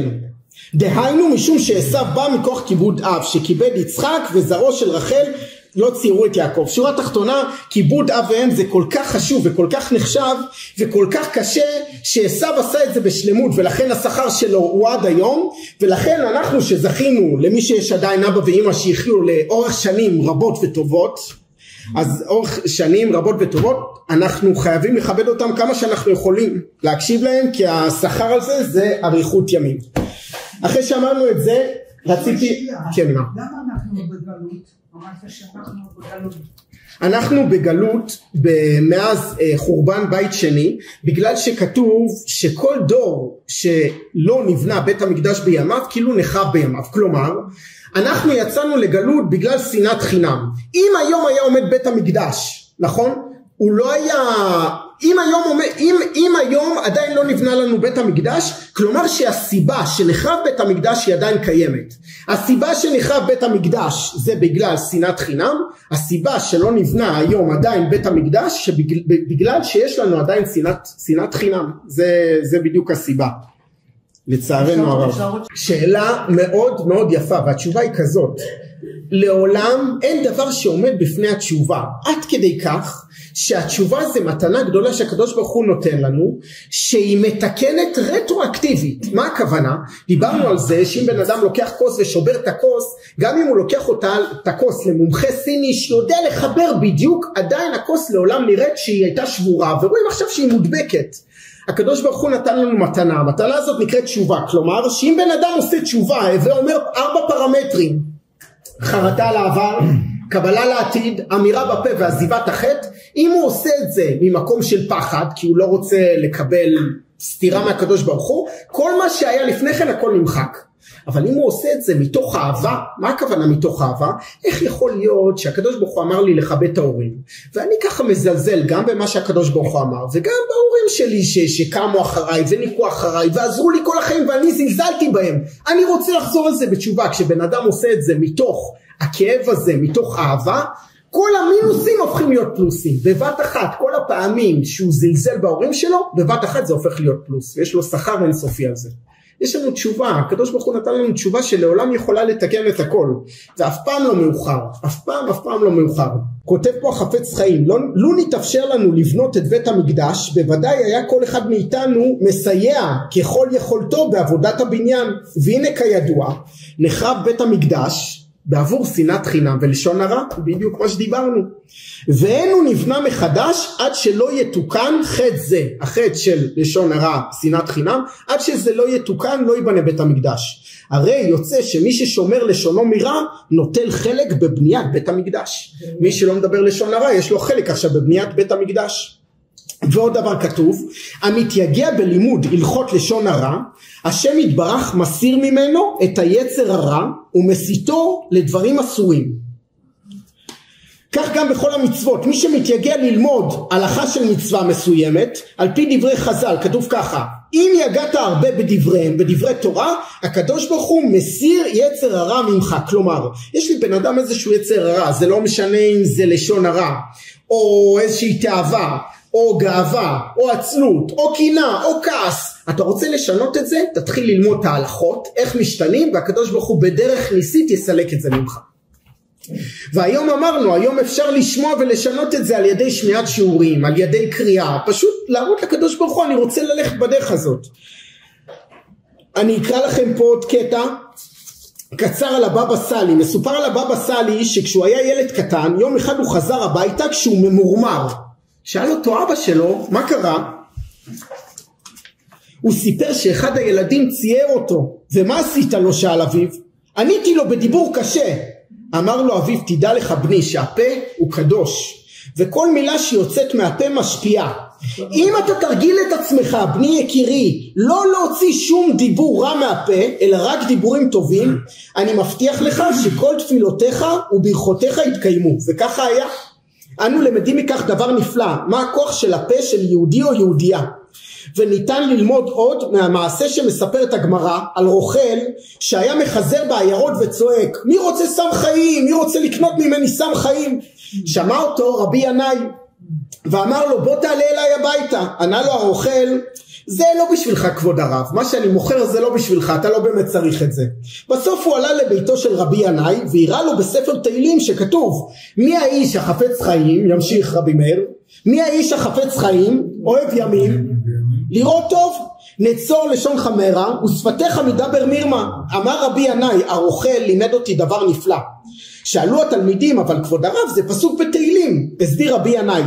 דהיינו משום שעשיו בא מכוח כיבוד אב שכיבד יצחק, וזרעו של רחל לא ציירו את יעקב. שורה תחתונה, כיבוד אב ואם זה כל כך חשוב וכל כך נחשב וכל כך קשה, שעשיו עשה את זה בשלמות, ולכן השכר שלו הוא עד היום. ולכן אנחנו שזכינו, למי שיש עדיין אבא ואמא שיחיו לאורך שנים רבות וטובות, אז אורך שנים רבות וטובות, אנחנו חייבים לכבד אותם כמה שאנחנו יכולים, להקשיב להם, כי השכר על זה זה אריכות ימים. אחרי שאמרנו את זה, רציתי... כן, מה? למה אנחנו בגלות? אמרת שאנחנו בגלות. אנחנו בגלות מאז חורבן בית שני, בגלל שכתוב שכל דור שלא נבנה בית המקדש בימיו כאילו נחרב בימיו. כלומר, אנחנו יצאנו לגלות בגלל שנאת חינם. אם היום היה עומד בית המקדש, נכון? הוא לא היה... אם היום עדיין לא נבנה לנו בית המקדש, כלומר שהסיבה שנחרב בית המקדש היא עדיין קיימת. הסיבה שנחרב בית המקדש זה בגלל שנאת חינם, הסיבה שלא נבנה היום עדיין בית המקדש בגלל שיש לנו עדיין שנאת חינם. זה בדיוק הסיבה. לצערנו הרב. שאלה מאוד מאוד יפה, והתשובה היא כזאת, לעולם אין דבר שעומד בפני התשובה, עד כדי כך שהתשובה זה מתנה גדולה שהקדוש ברוך הוא נותן לנו, שהיא מתקנת רטרואקטיבית. מה הכוונה? דיברנו על זה שאם בן אדם לוקח כוס ושובר את הכוס, גם אם הוא לוקח את הכוס למומחה סיני שיודע לחבר בדיוק, עדיין הכוס לעולם נראית שהיא הייתה שבורה, ורואים עכשיו שהיא מודבקת. הקדוש ברוך הוא נתן לנו מתנה, המתנה הזאת נקראת תשובה. כלומר שאם בן אדם עושה תשובה ואומר 4 פרמטרים, חרטה על העבר, קבלה לעתיד, אמירה בפה ועזיבת החטא, אם הוא עושה את זה ממקום של פחד כי הוא לא רוצה לקבל סתירה מהקדוש ברוך הוא, כל מה שהיה לפני כן הכל נמחק. אבל אם הוא עושה את זה מתוך אהבה, מה הכוונה מתוך אהבה? איך יכול להיות שהקדוש ברוך הוא אמר לי לכבד את ההורים, ואני ככה מזלזל גם במה שהקדוש ברוך הוא אמר, וגם בהורים שלי שקמו אחריי וניקו אחריי ועזרו לי כל החיים ואני זלזלתי בהם, אני רוצה לחזור על זה בתשובה. כשבן אדם עושה את זה מתוך הכאב הזה, מתוך אהבה, כל המינוסים הופכים להיות פלוסים. בבת אחת, כל הפעמים שהוא זלזל בהורים שלו, בבת אחת זה הופך להיות פלוס, ויש לו שכר אינסופי על זה. יש לנו תשובה, הקדוש ברוך הוא נתן לנו תשובה שלעולם יכולה לתקן את הכל, ואף פעם לא מאוחר, אף פעם לא מאוחר. כותב פה החפץ חיים, לא נתאפשר לנו לבנות את בית המקדש, בוודאי היה כל אחד מאיתנו מסייע ככל יכולתו בעבודת הבניין. והנה כידוע, נחרב בית המקדש בעבור שנאת חינם ולשון הרע, בדיוק מה שדיברנו. ואין הוא נבנה מחדש עד שלא יתוקן חטא זה, החטא של לשון הרע, שנאת חינם, עד שזה לא יתוקן לא ייבנה בית המקדש. הרי יוצא שמי ששומר לשונו מרע נוטל חלק בבניית בית המקדש. מי שלא מדבר לשון הרע יש לו חלק עכשיו בבניית בית המקדש. ועוד דבר כתוב, המתייגע בלימוד הלכות לשון הרע, השם יתברך מסיר ממנו את היצר הרע ומסיתו לדברים אסורים. כך גם בכל המצוות, מי שמתייגע ללמוד הלכה של מצווה מסוימת, על פי דברי חז"ל, כתוב ככה, אם יגעת הרבה בדבריהם, בדברי תורה, הקדוש ברוך הוא מסיר יצר הרע ממך. כלומר, יש לי בן אדם איזשהו יצר הרע, זה לא משנה אם זה לשון הרע, או איזושהי תאווה, או גאווה, או עצלות, או קינה, או כעס. אתה רוצה לשנות את זה? תתחיל ללמוד את ההלכות, איך משתנים, והקדוש ברוך הוא בדרך ניסית יסלק את זה ממך. והיום אמרנו, היום אפשר לשמוע ולשנות את זה על ידי שמיעת שיעורים, על ידי קריאה, פשוט להראות לקדוש ברוך הוא, אני רוצה ללכת בדרך הזאת. אני אקרא לכם פה עוד קטע קצר על הבבא סאלי. מסופר על הבבא סאלי שכשהוא היה ילד קטן, יום אחד הוא חזר הביתה כשהוא ממורמר. שאל אותו אבא שלו, מה קרה? הוא סיפר שאחד הילדים צייר אותו. ומה עשית לו? שאל אביו. עניתי לו בדיבור קשה. אמר לו אביו, תדע לך בני שהפה הוא קדוש, וכל מילה שיוצאת מהפה משפיעה. אם אתה תרגיל את עצמך, בני יקירי, לא להוציא שום דיבור רע מהפה, אלא רק דיבורים טובים, אני מבטיח לך שכל תפילותיך וברכותיך יתקיימו. וככה היה. אנו למדים מכך דבר נפלא, מה הכוח של הפה של יהודי או יהודייה. וניתן ללמוד עוד מהמעשה שמספרת הגמרא על רוכל שהיה מחזר בעיירות וצועק, מי רוצה סם חיים? מי רוצה לקנות ממני סם חיים? שמע אותו רבי ינאי ואמר לו, בוא תעלה אליי הביתה. ענה לו הרוכל, זה לא בשבילך כבוד הרב, מה שאני מוכר זה לא בשבילך, אתה לא באמת צריך את זה. בסוף הוא עלה לביתו של רבי ינאי והראה לו בספר תהילים שכתוב, מי האיש החפץ חיים, ימשיך רבי מאיר, מי האיש החפץ חיים, אוהב ימים, לראות טוב, נצור לשון חמרה ושפתיך מדבר מרמה. אמר רבי ינאי, הרוכל לימד אותי דבר נפלא. שאלו התלמידים, אבל כבוד הרב זה פסוק בתהילים. הסביר רבי ינאי,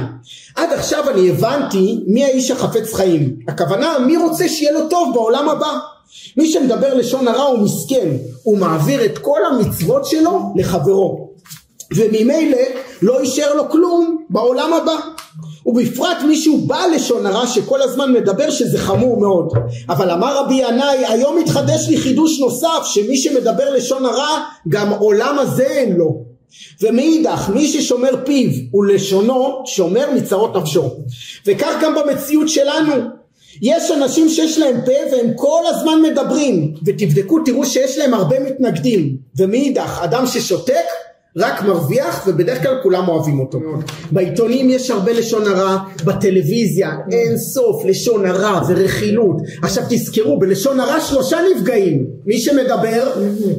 עד עכשיו אני הבנתי מי האיש החפץ חיים. הכוונה, מי רוצה שיהיה לו טוב בעולם הבא. מי שמדבר לשון הרע הוא מסכן, הוא מעביר את כל המצוות שלו לחברו, וממילא לא יישאר לו כלום בעולם הבא. ובפרט מישהו בא לשון הרע שכל הזמן מדבר, שזה חמור מאוד. אבל אמר רבי ינאי, היום מתחדש לי חידוש נוסף, שמי שמדבר לשון הרע גם עולם הזה אין לו. ומאידך מי ששומר פיו ולשונו שומר מצרות נפשו. וכך גם במציאות שלנו, יש אנשים שיש להם פה והם כל הזמן מדברים, ותבדקו תראו שיש להם הרבה מתנגדים. ומאידך אדם ששותק רק מרוויח, ובדרך כלל כולם אוהבים אותו. בעיתונים יש הרבה לשון הרע, בטלוויזיה אין סוף לשון הרע ורכילות. עכשיו תזכרו, בלשון הרע 3 נפגעים, מי שמדבר,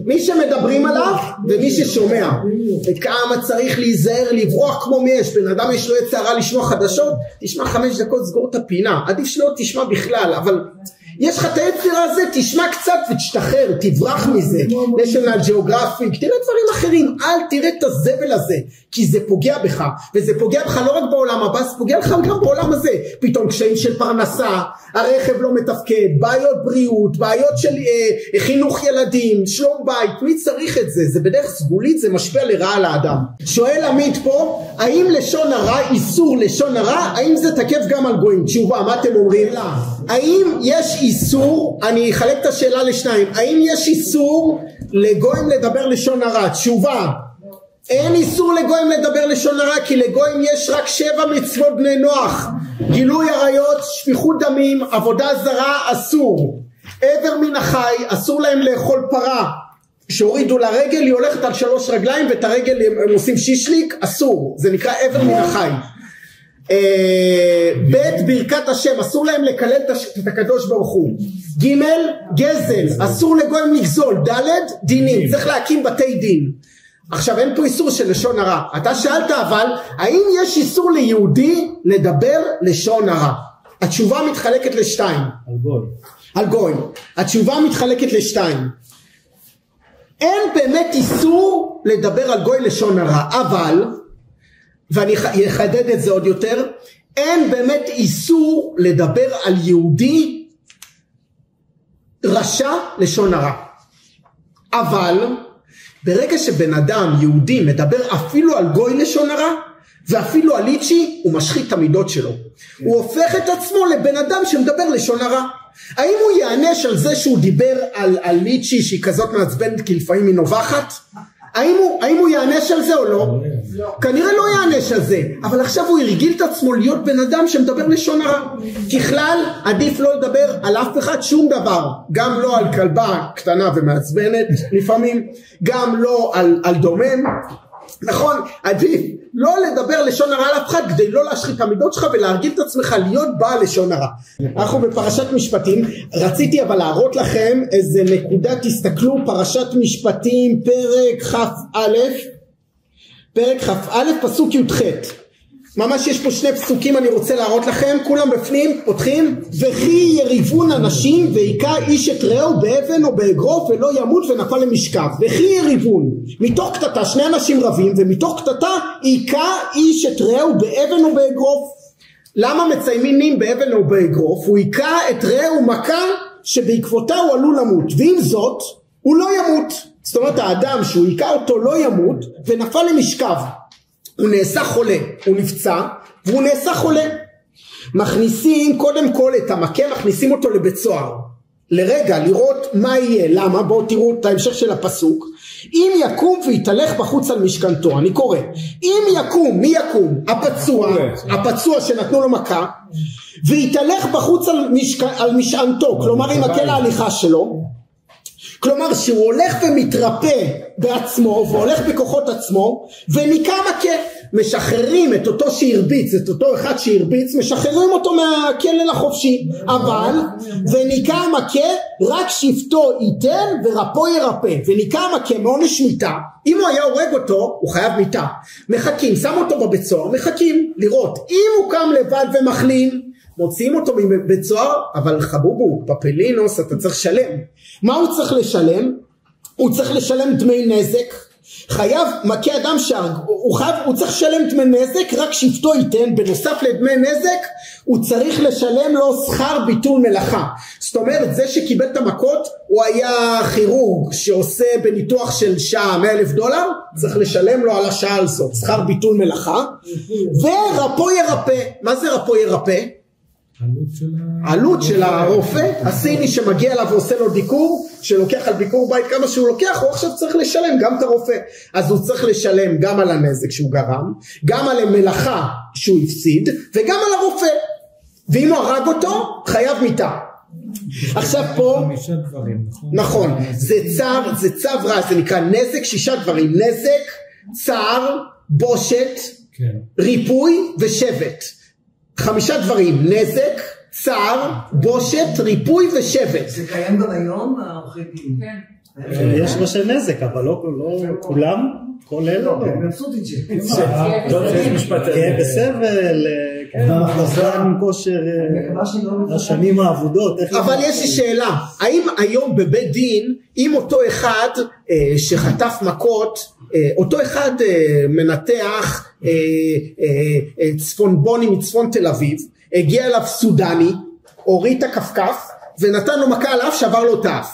מי שמדברים עליו ומי ששומע. וכמה צריך להיזהר, לברוח כמו מאש. בן אדם יש לו יצר הרע לשמוע חדשות, תשמע 5 דקות סגור את הפינה, עדיף שלא תשמע בכלל. אבל יש לך את היצר הזה, תשמע קצת ותשתחרר, תברח מזה. נשיונל ג'אוגרפיק, תראה דברים אחרים, אל תראה את הזבל הזה, כי זה פוגע בך, וזה פוגע בך לא רק בעולם הבא, זה פוגע לך גם בעולם הזה. פתאום קשיים של פרנסה, הרכב לא מתפקד, בעיות בריאות, בעיות של חינוך ילדים, שלום בית. מי צריך את זה? זה בדרך סגולית, זה משפיע לרעה על האדם. שואל עמית פה, האם לשון הרע, איסור לשון הרע, האם זה תקף גם על גויים? תשובה, מה אתם אומרים? האם יש איסור, אני אחלק את השאלה לשניים, האם יש איסור לגויים לדבר לשון הרע? תשובה, אין איסור לגויים לדבר לשון הרע, כי לגויים יש רק 7 מצוות בני נוח: גילוי עריות, שפיכות דמים, עבודה זרה אסור, עבר מן החי, אסור להם לאכול פרה שהורידו לרגל, היא הולכת על 3 רגליים ואת הרגל הם עושים שישליק, אסור, זה נקרא עבר מן החי. ב' ברכת השם, אסור להם לקלל את הקדוש ברוך הוא. ג' גזל, אסור לגויים לגזול. ד' דינים, צריך להקים בתי דין. עכשיו אין פה איסור של לשון הרע. אתה שאלת אבל האם יש איסור ליהודי לדבר לשון הרע? התשובה מתחלקת ל2. על גוי. התשובה מתחלקת ל2. אין באמת איסור לדבר על גוי לשון הרע, אבל, ואני אחדד את זה עוד יותר, אין באמת איסור לדבר על יהודי רשע לשון הרע. אבל ברגע שבן אדם יהודי מדבר אפילו על גוי לשון הרע ואפילו על ליצ'י, הוא משחית את המידות שלו, הוא הופך את עצמו לבן אדם שמדבר לשון הרע. האם הוא יענש על זה שהוא דיבר על ליצ'י שהיא כזאת מעצבנת כי לפעמים היא נובחת? האם הוא יענש על זה או לא? כנראה לא יענש על זה, אבל עכשיו הוא הרגיל את עצמו להיות בן אדם שמדבר לשון הרע. ככלל עדיף לא לדבר על אף אחד שום דבר, גם לא על כלבה קטנה ומעצבנת לפעמים, גם לא על דומם, נכון? עדיף לא לדבר לשון הרע על אף אחד כדי לא להשחית את המידות שלך ולהרגיל את עצמך להיות בעל לשון הרע. אנחנו בפרשת משפטים, רציתי אבל להראות לכם איזה נקודה, תסתכלו, פרשת משפטים פרק כ"א פסוק י"ח, ממש יש פה שני פסוקים אני רוצה להראות לכם, כולם בפנים, פותחים. וכי יריבון אנשים והיכה איש את רעהו באבן או באגרוף ולא ימות ונפל למשכב. וכי יריבון, מתוך קטטה שני אנשים רבים ומתוך קטטה היכה איש את רעהו באבן או באגרוף. למה מציינים באבן או באגרוף? הוא היכה את רעהו מכה שבעקבותה הוא עלול למות, ועם זאת הוא לא ימות. זאת אומרת האדם שהוא היכה אותו לא ימות ונפל למשכב, הוא נעשה חולה, הוא נפצע והוא נעשה חולה. מכניסים קודם כל את המכה, מכניסים אותו לבית סוהר לרגע לראות מה יהיה. למה? בואו תראו את ההמשך של הפסוק. אם יקום ויתהלך בחוץ על משכנתו, אני קורא, אם יקום, מי יקום? הפצוע שנתנו לו מכה, ויתהלך בחוץ על משענתו, כלומר עם מקל ההליכה שלו, כלומר שהוא הולך ומתרפא בעצמו והולך בכוחות עצמו, וניקה מכה, משחררים את אותו שהרביץ, את אותו אחד שהרביץ, משחררים אותו מהכלא לחופשי, אבל וניקה מכה רק שבטו ייתן ורפו ירפא. וניקה מכה מעונש מיתה, אם הוא היה הורג אותו הוא חייב מיתה. מחכים, שם אותו בבית סוהר, מחכים לראות אם הוא קם לבד ומחלים, מוציאים אותו מבית סוהר, אבל חבובו, פפלינוס, אתה צריך לשלם. מה הוא צריך לשלם? הוא צריך לשלם דמי נזק. חייב מכה אדם הוא צריך לשלם דמי נזק, רק שבטו ייתן. בנוסף לדמי נזק הוא צריך לשלם לו שכר ביטול מלאכה. זאת אומרת זה שקיבל את המכות הוא היה כירורג שעושה בניתוח של שעה $100,000, צריך לשלם לו על השעה הזאת שכר ביטול מלאכה. ורפו ירפא. מה זה רפו ירפא? עלות של הרופא הסיני שמגיע אליו ועושה לו דיקור, שלוקח על ביקור בית כמה שהוא לוקח, הוא עכשיו צריך לשלם גם את הרופא. אז הוא צריך לשלם גם על הנזק שהוא גרם, גם על המלאכה שהוא הפסיד, וגם על הרופא. ואם הוא הרג אותו חייב מיתה. עכשיו פה נכון, זה צו רע, זה נקרא נזק 6 דברים: נזק, צער, בושת, ריפוי ושבט. 5 דברים: נזק, צער, בושת, ריפוי ושבט. זה קיים גם היום העורכי דין? כן. יש ראשי נזק, אבל לא כולם, כל אלה. לא, מבסוט את זה. טוב שיש משפט. כן, בסבל, חזן, כושר, השנים העבודות. אבל יש לי שאלה, האם היום בבית דין, אם אותו אחד שחטף מכות, אותו אחד מנתח צפונבוני מצפון תל אביב, הגיע אליו סודני, הוריד את הכפכף ונתן לו מכה עליו, שבר לו את האף,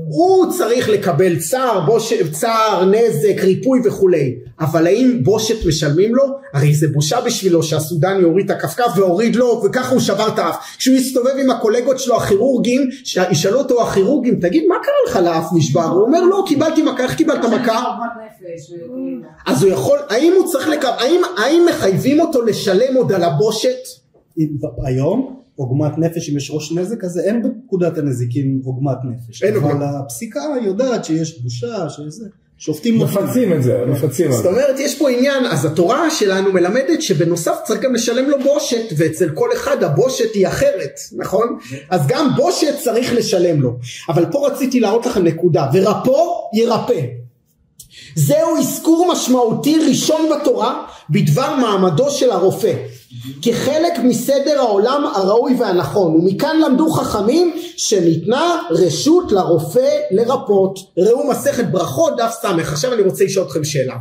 הוא צריך לקבל צער, נזק, ריפוי וכולי. אבל האם בושת משלמים לו? הרי זה בושה בשבילו שהסודני הוריד את הכפכף והוריד לו וככה הוא שבר את האף. כשהוא יסתובב עם הקולגות שלו הכירורגים, שישאלו אותו הכירורגים, תגיד מה קרה לך לאף נשבר? הוא אומר לא, קיבלתי מכה. איך קיבלת מכה? אז הוא יכול, האם הוא צריך האם מחייבים אותו לשלם עוד על הבושת? היום עוגמת נפש, אם יש ראש נזק, אז אין בפקודת הנזיקין עוגמת נפש. אבל הפסיקה יודעת שיש בושה, שזה, שופטים מפצים את זה, מפצים. זאת אומרת, יש פה עניין, אז התורה שלנו מלמדת שבנוסף צריך גם לשלם לו בושת, ואצל כל אחד הבושת היא אחרת, נכון? אז גם בושת צריך לשלם לו. אבל פה רציתי להראות לכם נקודה, ורפו ירפא. זהו אזכור משמעותי ראשון בתורה בדבר מעמדו של הרופא, כחלק מסדר העולם הראוי והנכון, ומכאן למדו חכמים שניתנה רשות לרופא לרפות. ראו מסכת ברכות דף סמך. עכשיו אני רוצה לשאול אתכם שאלה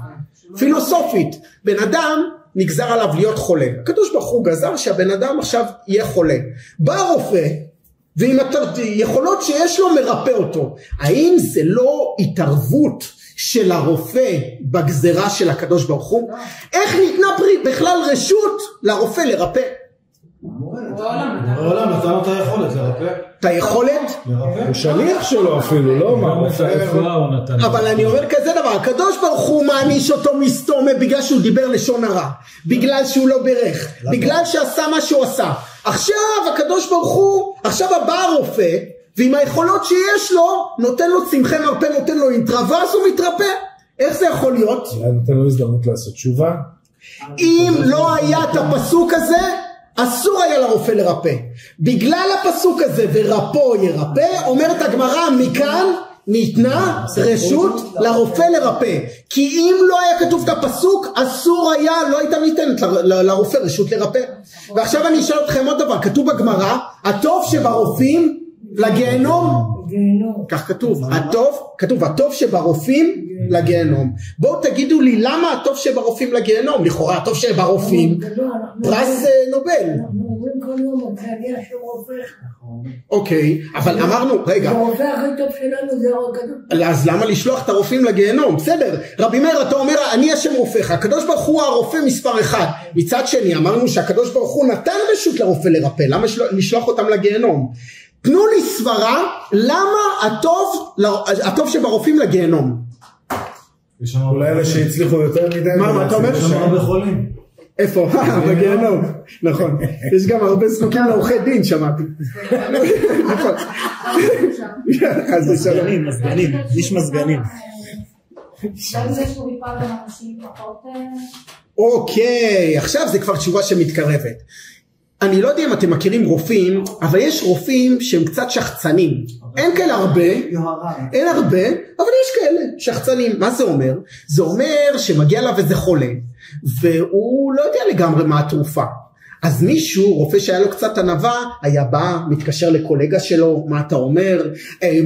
פילוסופית. בן אדם נגזר עליו להיות חולה, הקדוש ברוך הוא גזר שהבן אדם עכשיו יהיה חולה, בא רופא ועם יכולות שיש לו מרפא אותו. האם זה לא התערבות של הרופא בגזרה של הקדוש ברוך הוא? איך ניתנה בכלל רשות לרופא לרפא? בעולם נתן לו את היכולת לרפא. את היכולת? הוא שליח שלו אפילו, לא? אבל אני אומר כזה דבר, הקדוש ברוך הוא מעניש אותו מסתומה בגלל שהוא דיבר לשון הרע, בגלל שהוא לא ברך, בגלל שעשה מה שהוא עשה. עכשיו הקדוש ברוך הוא, עכשיו הבא הרופא, ועם היכולות שיש לו, נותן לו צמחי מרפא, נותן לו אינטרווה, אז הוא מתרפא. איך זה יכול להיות? נותן לו הזדמנות לעשות תשובה. אם לא היה את הפסוק הזה, אסור היה לרופא לרפא. בגלל הפסוק הזה ורפו ירפא, אומרת הגמרא, מכאן ניתנה רשות לרופא לרפא. כי אם לא היה כתוב את הפסוק, אסור היה, לא הייתה ניתנת לרופא רשות לרפא. ועכשיו אני אשאל אתכם עוד דבר, כתוב בגמרא, הטוב שברופאים לגיהנום. כך כתוב, הטוב שברופאים לגיהנום. בואו תגידו לי למה הטוב שברופאים לגיהנום? לכאורה הטוב שברופאים פרס נובל. אנחנו אומרים כל יום אתה יגיע שרופאך. אוקיי, אבל אמרנו, רגע, הרופא הכי טוב שלנו זה הרוקדות. אז למה לשלוח את הרופאים לגיהנום? בסדר, רבי מאיר אתה אומר אני השם רופאך, הקדוש ברוך הוא הרופא מספר אחד. מצד שני אמרנו שהקדוש ברוך הוא נתן רשות לרופא לרפא, למה לשלוח אותם לגיהנום? תנו לי סברה למה הטוב שברופאים לגיהנום. אולי אלה שהצליחו יותר מדי. מה אתה אומר? יש שם הרבה חולים. איפה? בגיהנום. נכון. יש גם הרבה זקוקים לעורכי דין, שמעתי. נכון. מזגנים, יש מזגנים. אוקיי, עכשיו זה כבר תשובה שמתקרבת. אני לא יודע אם אתם מכירים רופאים, אבל יש רופאים שהם קצת שחצנים. אין כאלה הרבה, אין הרבה, אבל יש כאלה שחצנים. מה זה אומר? זה אומר שמגיע לה וזה חולה, והוא לא יודע לגמרי מה התרופה. אז מישהו, רופא שהיה לו קצת ענווה, היה בא, מתקשר לקולגה שלו, מה אתה אומר?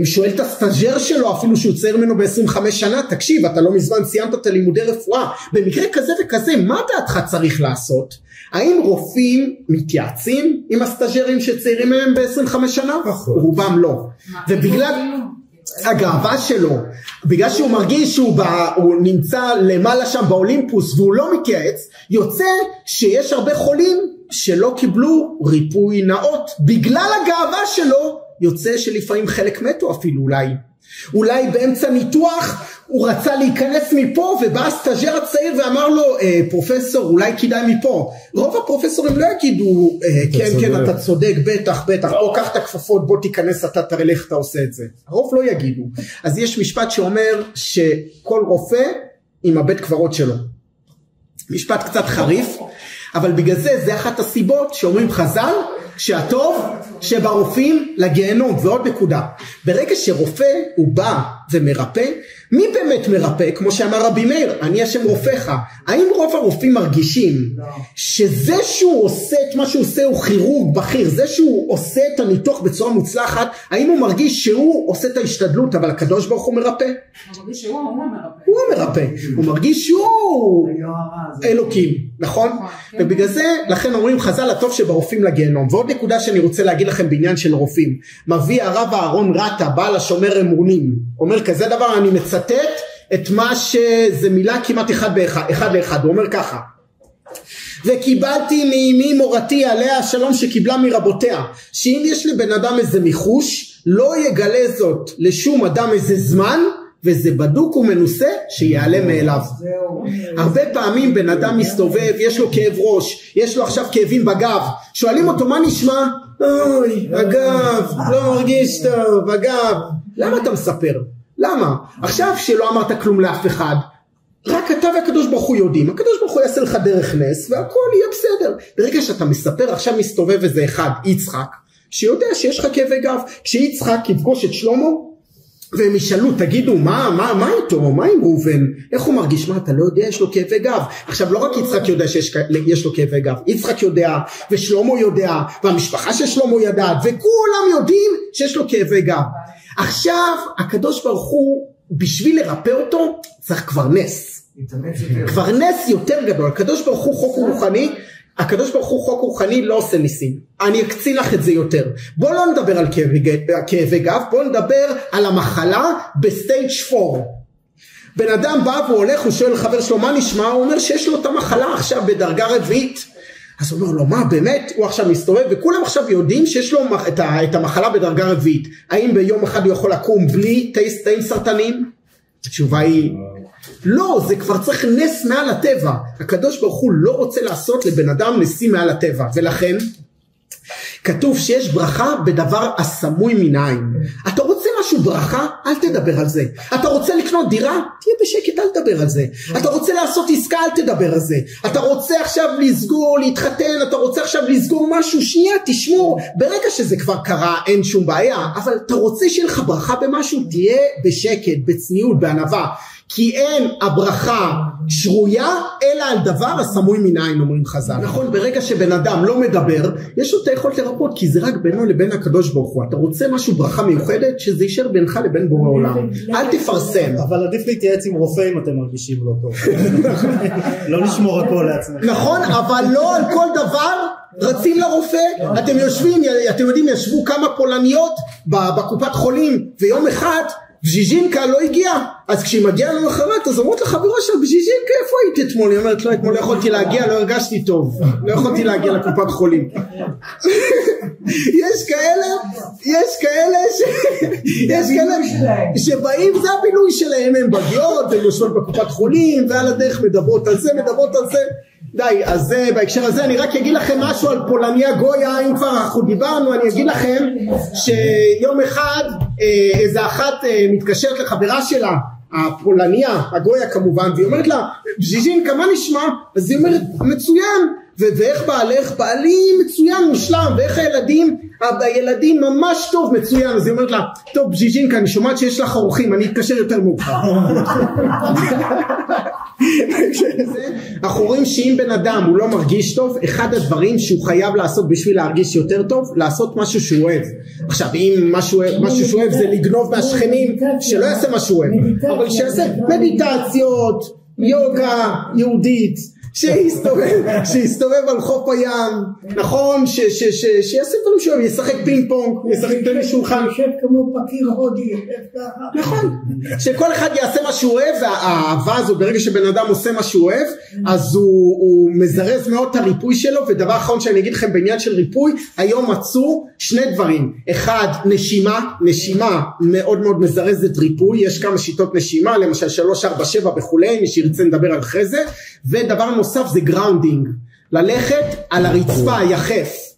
שואל את הסטאז'ר שלו, אפילו שהוא צעיר ממנו ב-25 שנה, תקשיב, אתה לא מזמן סיימת את לימודי רפואה, במקרה כזה וכזה, מה דעתך צריך לעשות? האם רופאים מתייעצים עם הסטאז'רים שצעירים מהם ב-25 שנה? רובם לא. ובגלל הגאווה שלו, בגלל שהוא מרגיש שהוא נמצא למעלה שם באולימפוס והוא לא מתייעץ, יוצא שיש הרבה חולים שלא קיבלו ריפוי נאות. בגלל הגאווה שלו יוצא שלפעמים חלק מתו אפילו אולי באמצע ניתוח הוא רצה להיכנס מפה ובא הסטאז'ר הצעיר ואמר לו פרופסור אולי כדאי מפה. רוב הפרופסורים לא יגידו כן אתה צודק בטח בוא קח את הכפפות בוא תיכנס אתה תראה לך אתה עושה את זה. הרוב לא יגידו. אז יש משפט שאומר שכל רופא עם הבית קברות שלו. משפט קצת חריף אבל בגלל זה אחת הסיבות שאומרים חז"ל שהטוב שברופאים לגיהנום. ועוד נקודה, ברגע שרופא הוא בא ומרפא, מי באמת מרפא? כמו שאמר רבי מאיר, אני השם רופאך. האם רוב הרופאים מרגישים שזה שהוא עושה את מה שהוא עושה הוא כירורג בכיר, זה שהוא עושה את הניתוח בצורה מוצלחת, האם הוא מרגיש שהוא עושה את ההשתדלות אבל הקדוש ברוך הוא מרפא? הוא מרגיש שהוא המרפא. הוא המרפא, הוא מרגיש שהוא אלוקים, נכון? ובגלל זה לכן אומרים חז"ל הטוב שברופאים לגיהנום. ועוד נקודה שאני רוצה להגיד לכם בעניין של רופאים, מביא הרב אהרון רטה בעל השומר אמונים, אומר כזה דבר, אני מצטט את מה שזה מילה כמעט אחד לאחד, הוא אומר ככה: וקיבלתי מאמי מורתי עליה השלום שקיבלה מרבותיה, שאם יש לבן אדם איזה מיחוש לא יגלה זאת לשום אדם איזה זמן, וזה בדוק ומנוסה שיעלה מאליו. הרבה פעמים בן אדם מסתובב, יש לו כאב ראש, יש לו עכשיו כאבים בגב, שואלים אותו מה נשמע? אוי, הגב, לא מרגיש טוב, הגב. למה אתה מספר? למה? עכשיו שלא אמרת כלום לאף אחד, רק אתה והקדוש ברוך הוא יודעים, הקדוש ברוך הוא יעשה לך דרך נס והכל יהיה בסדר. ברגע שאתה מספר, עכשיו מסתובב איזה אחד, יצחק, שיודע שיש לך כאבי גב. כשיצחק יפגוש את שלמה והם ישאלו, תגידו, מה איתו? מה עם ראובן? איך הוא מרגיש? מה, אתה לא יודע, יש לו כאבי גב. עכשיו, לא רק יצחק יודע שיש לו כאבי גב, יצחק יודע, ושלמה יודע, והמשפחה של שלמה יודעת, וכולם יודעים שיש לו כאבי גב. עכשיו, הקדוש ברוך הוא, בשביל לרפא אותו, צריך כבר נס. כבר נס יותר גדול. הקדוש ברוך הוא חוק רוחני, הקדוש ברוך הוא חוק רוחני לא עושה ניסים. אני אקצין לך את זה יותר. בוא לא נדבר על כאבי גב, בוא נדבר על המחלה בסטייג' 4. בן אדם בא והולך, הוא שואל חבר שלו מה נשמע, הוא אומר שיש לו את המחלה עכשיו בדרגה רביעית. אז הוא אומר לו, מה באמת? הוא עכשיו מסתובב, וכולם עכשיו יודעים שיש לו את המחלה בדרגה רביעית. האם ביום אחד הוא יכול לקום בלי תאים סרטניים? התשובה היא, לא, זה כבר צריך נס מעל הטבע. הקדוש ברוך הוא לא רוצה לעשות לבן אדם נסים מעל הטבע, ולכן כתוב שיש ברכה בדבר הסמוי מן העין. אתה רוצה משהו ברכה? אל תדבר על זה. אתה רוצה לקנות דירה? תהיה בשקט, אל תדבר על זה. אתה רוצה לעשות עסקה? אל תדבר על זה. אתה רוצה עכשיו לסגור, להתחתן, אתה רוצה עכשיו לסגור משהו? שנייה, תשמור. ברגע שזה כבר קרה, אין שום בעיה. אבל אתה רוצה שיהיה לך ברכה במשהו? תהיה בשקט, בצניעות, בענווה. כי אין הברכה שרויה, אלא על דבר הסמוי מן העין, אומרים חז"ל. נכון, ברגע שבן אדם לא מדבר, יש לו את היכולת לרפות, כי זה רק בינו לבין הקדוש ברוך הוא. אתה רוצה משהו ברכה מיוחדת, שזה יישאר בינך לבין בורא עולם. אל תפרסם. אבל עדיף להתייעץ עם רופא אם אתם מרגישים לא טוב. לא לשמור הכל לעצמך. נכון, אבל לא על כל דבר רצים לרופא. אתם יושבים, אתם יודעים, ישבו כמה פולניות בקופת חולים, ויום אחד בז'יז'ינקה לא הגיע, אז כשהיא מגיעה למחרת, אז אומרות לחברה שלה, בז'יז'ינקה איפה היית אתמול? היא אומרת, לא, אתמול לא יכולתי להגיע, לא הרגשתי טוב, לא יכולתי להגיע לקופת חולים. יש כאלה שבאים, זה הבילוי שלהם, הם בגיעות, הם יושבות בקופת חולים, ועל הדרך מדברות על זה, די, אז זה, בהקשר הזה אני רק אגיד לכם משהו על פולניה גויה, אם כבר אנחנו דיברנו, אני אגיד לכם שיום אחד איזה אחת מתקשרת לחברה שלה, הפולניה, הגויה כמובן, והיא אומרת לה, בז'יז'ינקה, מה נשמע? אז היא אומרת, מצוין, ואיך בעלך? בעלי מצוין, מושלם, ואיך הילדים ממש טוב, מצוין. אז היא אומרת לה, טוב בז'יז'ינקה, אני שומעת שיש לך אורחים, אני אתקשר יותר מאוחר. אנחנו רואים שאם בן אדם הוא לא מרגיש טוב, אחד הדברים שהוא חייב לעשות בשביל להרגיש יותר טוב, לעשות משהו שהוא אוהב. עכשיו אם משהו שהוא אוהב זה לגנוב מהשכנים, שלא יעשה משהו אוהב, אבל שיעשה מדיטציות, יוגה יהודית, שיסתובב על חוף הים, נכון, שיעשה דברים שהוא אוהב, ישחק פינג פונג, ישחק טניס שולחן, יושב כמו פקיר הודי, נכון, שכל אחד יעשה מה שהוא אוהב, והאהבה הזו ברגע שבן אדם עושה מה שהוא אוהב, אז הוא מזרז מאוד את הריפוי שלו. ודבר אחרון שאני אגיד לכם בעניין של ריפוי, היום מצאו שני דברים, אחד נשימה מאוד מאוד מזרזת ריפוי, יש כמה שיטות נשימה, למשל 347 וכולי, מי שירצה נדבר על אחרי זה. ודבר נוסף זה גראונדינג, ללכת על הרצפה,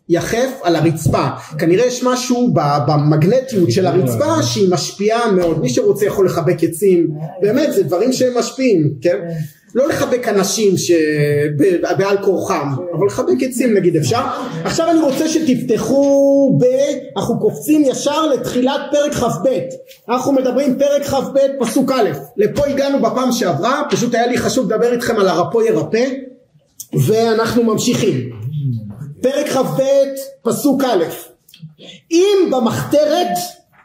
יחף על הרצפה. כנראה יש משהו במגנטיות של הרצפה שהיא משפיעה מאוד. מי שרוצה יכול לחבק עצים, באמת זה דברים שהם משפיעים, כן? לא לחבק אנשים בעל כורחם, אבל לחבק עצים נגיד אפשר. עכשיו אני רוצה שתפתחו אנחנו קופצים ישר לתחילת פרק כ"ב. אנחנו מדברים פרק כ"ב פסוק א'. לפה הגענו בפעם שעברה, פשוט היה לי חשוב לדבר איתכם על הרפוא ירפא, ואנחנו ממשיכים. פרק כ"ב פסוק א'. אם במחתרת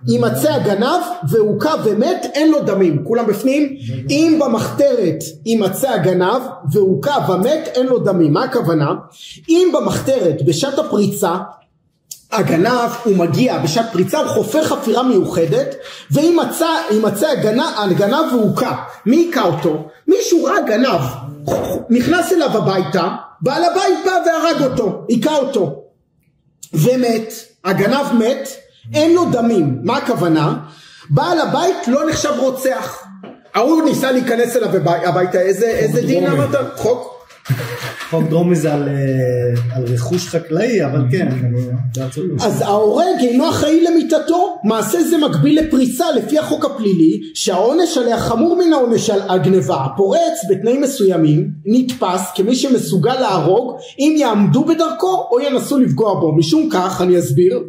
ימצא הגנב והוכה ומת, אין לו דמים. כולם בפנים? אם במחתרת ימצא הגנב והוכה ומת, אין לו דמים. מה הכוונה? אם במחתרת בשעת הפריצה הגנב הוא מגיע בשעת פריצה, הוא חופר חפירה מיוחדת, וימצא הגנב והוכה. מי היכה אותו? מישהו ראה גנב, נכנס אליו הביתה, בעל הבית בא והרג אותו, היכה אותו ומת, הגנב מת, אין לו דמים. מה הכוונה? בעל הבית לא נחשב רוצח, ההוא ניסה להיכנס אליו הביתה, איזה דין אמרת? חוק דרומי זה על רכוש חקלאי, אבל כן. אז ההורג אינו אחראי למיתתו. מעשה זה מקביל לפריצה לפי החוק הפלילי, שהעונש עליה חמור מן העונש על גניבה. הפורץ בתנאים מסוימים נתפס כמי שמסוגל להרוג אם יעמדו בדרכו או ינסו לפגוע בו. משום כך אני אסביר,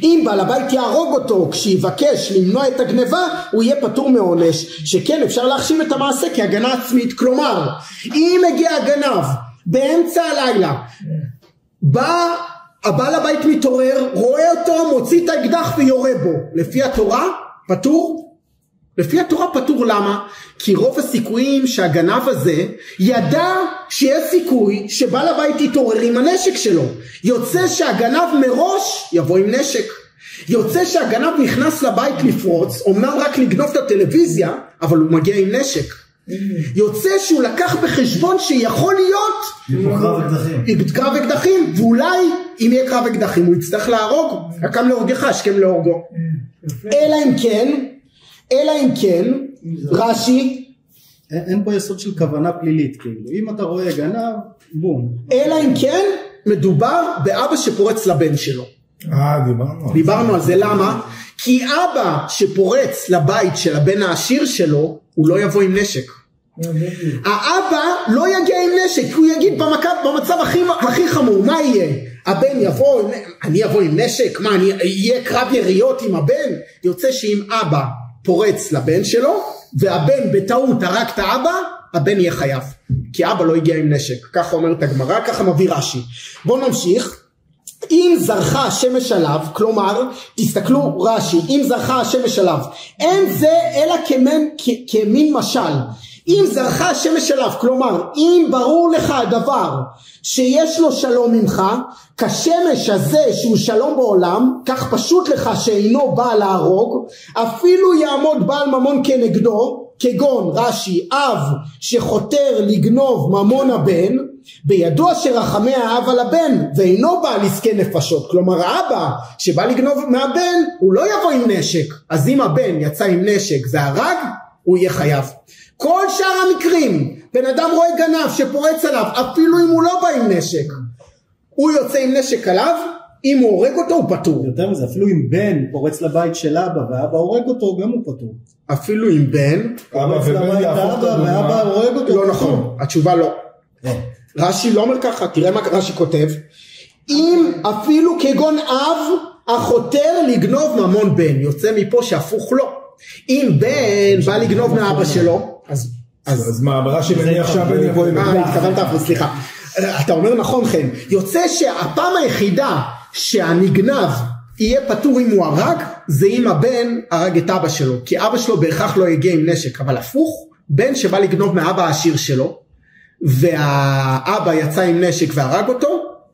אם בעל הבית יהרוג אותו כשיבקש למנוע את הגניבה, הוא יהיה פטור מעונש, שכן אפשר להחשיב את המעשה כהגנה עצמית. כלומר, אם מגיע הגנב באמצע הלילה, בא הבעל הבית מתעורר, רואה אותו, מוציא את האקדח ויורה בו, לפי התורה פטור? לפי התורה פטור. למה? כי רוב הסיכויים שהגנב הזה ידע שיש סיכוי שבעל הבית יתעורר עם הנשק שלו. יוצא שהגנב מראש יבוא עם נשק. יוצא שהגנב נכנס לבית לפרוץ, אומנם רק לגנוב את הטלוויזיה, אבל הוא מגיע עם נשק. יוצא שהוא לקח בחשבון שיכול להיות קרב אקדחים, ואולי אם יהיה קרב אקדחים הוא יצטרך להרוג, הקם להורגך השכם להורגו. אלא אם כן רש"י, אין פה יסוד של כוונה פלילית, כאילו אם אתה רואה גנב בום, אלא אם כן מדובר באבא שפורץ לבן שלו. דיברנו על זה. למה? כי אבא שפורץ לבית של הבן העשיר שלו הוא לא יבוא עם נשק. האבא לא יגיע עם נשק, הוא יגיד במצב הכי חמור מה יהיה? הבן יבוא, אני אבוא עם נשק? מה, יהיה קרב יריות עם הבן? יוצא שאם אבא פורץ לבן שלו והבן בטעות הרג את האבא, הבן יהיה חייב, כי אבא לא הגיע עם נשק. ככה אומרת הגמרא, ככה מביא רש"י. בואו נמשיך. אם זרחה השמש עליו, כלומר, תסתכלו רש"י, אם זרחה השמש עליו, אין זה אלא כמין משל. אם זרחה השמש עליו, כלומר, אם ברור לך הדבר שיש לו שלום ממך, כשמש הזה שהוא שלום בעולם, כך פשוט לך שאינו בא להרוג, אפילו יעמוד בעל ממון כנגדו, כגון רש"י, אב שחותר לגנוב ממון הבן, בידוע שרחמי האב על הבן ואינו בא לעסקי נפשות. כלומר האבא שבא לגנוב מהבן הוא לא יבוא עם נשק, אז אם הבן יצא עם נשק והרג הוא יהיה חייב. כל שאר המקרים, בן אדם רואה גנב שפורץ עליו, אפילו אם הוא לא בא עם נשק, הוא יוצא עם נשק עליו, אם הוא הורג אותו הוא פטור. יותר מזה, אפילו אם בן פורץ לבית של אבא ואבא הורג אותו, גם הוא פטור. אפילו אם בן פורץ לבית אבא ואבא הורג אותו. לא נכון, התשובה לא. רש"י לא אומר ככה, תראה מה רש"י כותב. אם אפילו כגון אב החותר לגנוב ממון בן, יוצא מפה שהפוך לא. אם בן בא לגנוב מאבא שלו, אז מה, רש"י מניח שהבן יבוא עם התכוונת הפוך, סליחה. אתה אומר נכון כן, יוצא שהפעם היחידה שהנגנב יהיה פטור אם הוא הרג, זה אם הבן הרג את אבא שלו, כי אבא שלו בהכרח לא יגיע עם נשק. אבל הפוך, בן שבא לגנוב מאבא העשיר שלו, והאבא יצא עם נשק והרג אותו,